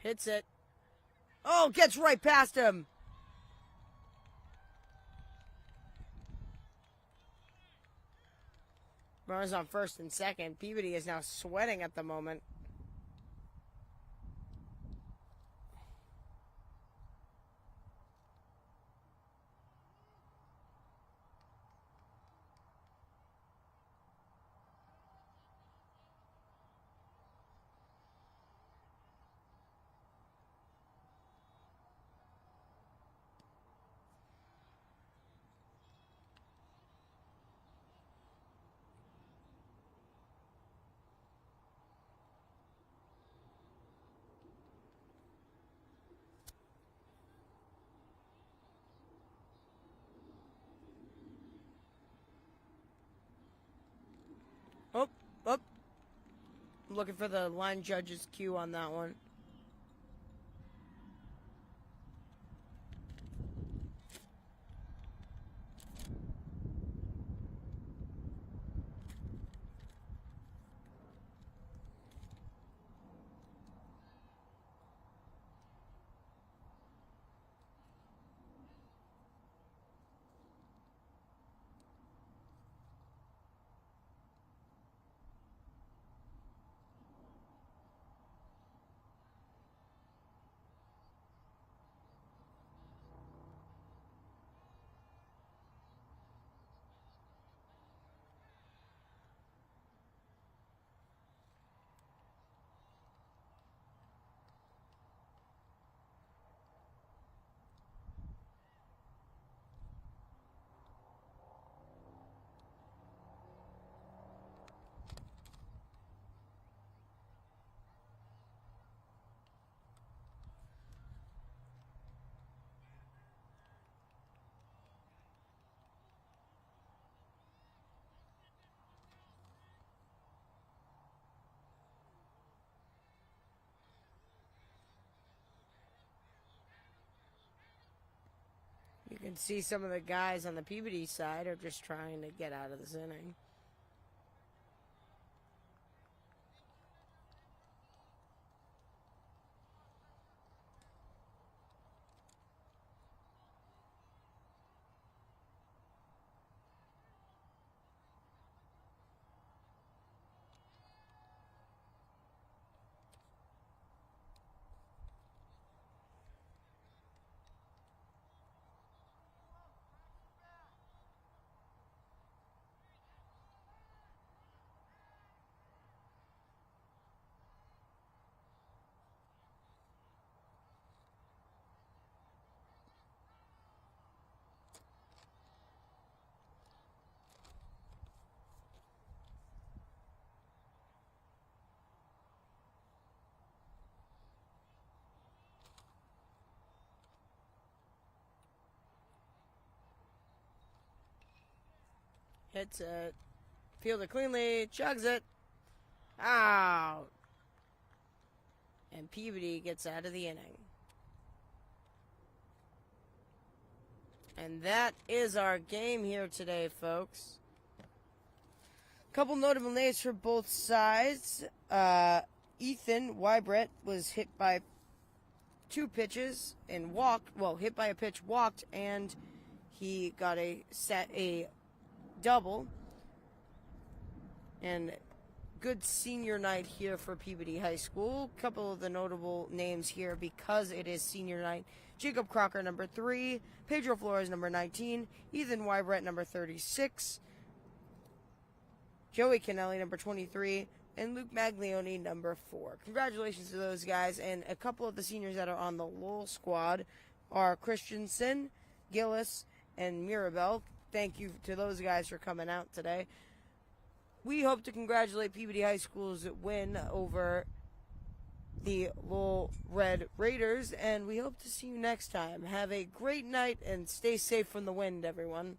Hits it. Oh, gets right past him. Runners on first and second. Peabody is now sweating at the moment. Oh. I'm looking for the line judge's cue on that one. You can see some of the guys on the Peabody side are just trying to get out of this inning. Hits it. Fielder cleanly. Chugs it. Out. And Peabody gets out of the inning. And that is our game here today, folks. Couple notable names for both sides. Ethan Wybret was hit by 2 pitches and walked. Well, hit by a pitch, walked, and he got a double. And good senior night here for Peabody High School. Couple of the notable names here because it is senior night. Jacob Crocker, number 3. Pedro Flores, number 19. Ethan Wybret, number 36. Joey Kennelly, number 23. And Luke Maglione, number 4. Congratulations to those guys. And a couple of the seniors that are on the Lowell squad are Christensen, Gillis, and Mirabel. Thank you to those guys for coming out today. We hope to congratulate Peabody High School's win over the Lowell Red Raiders, and we hope to see you next time. Have a great night and stay safe from the wind, everyone.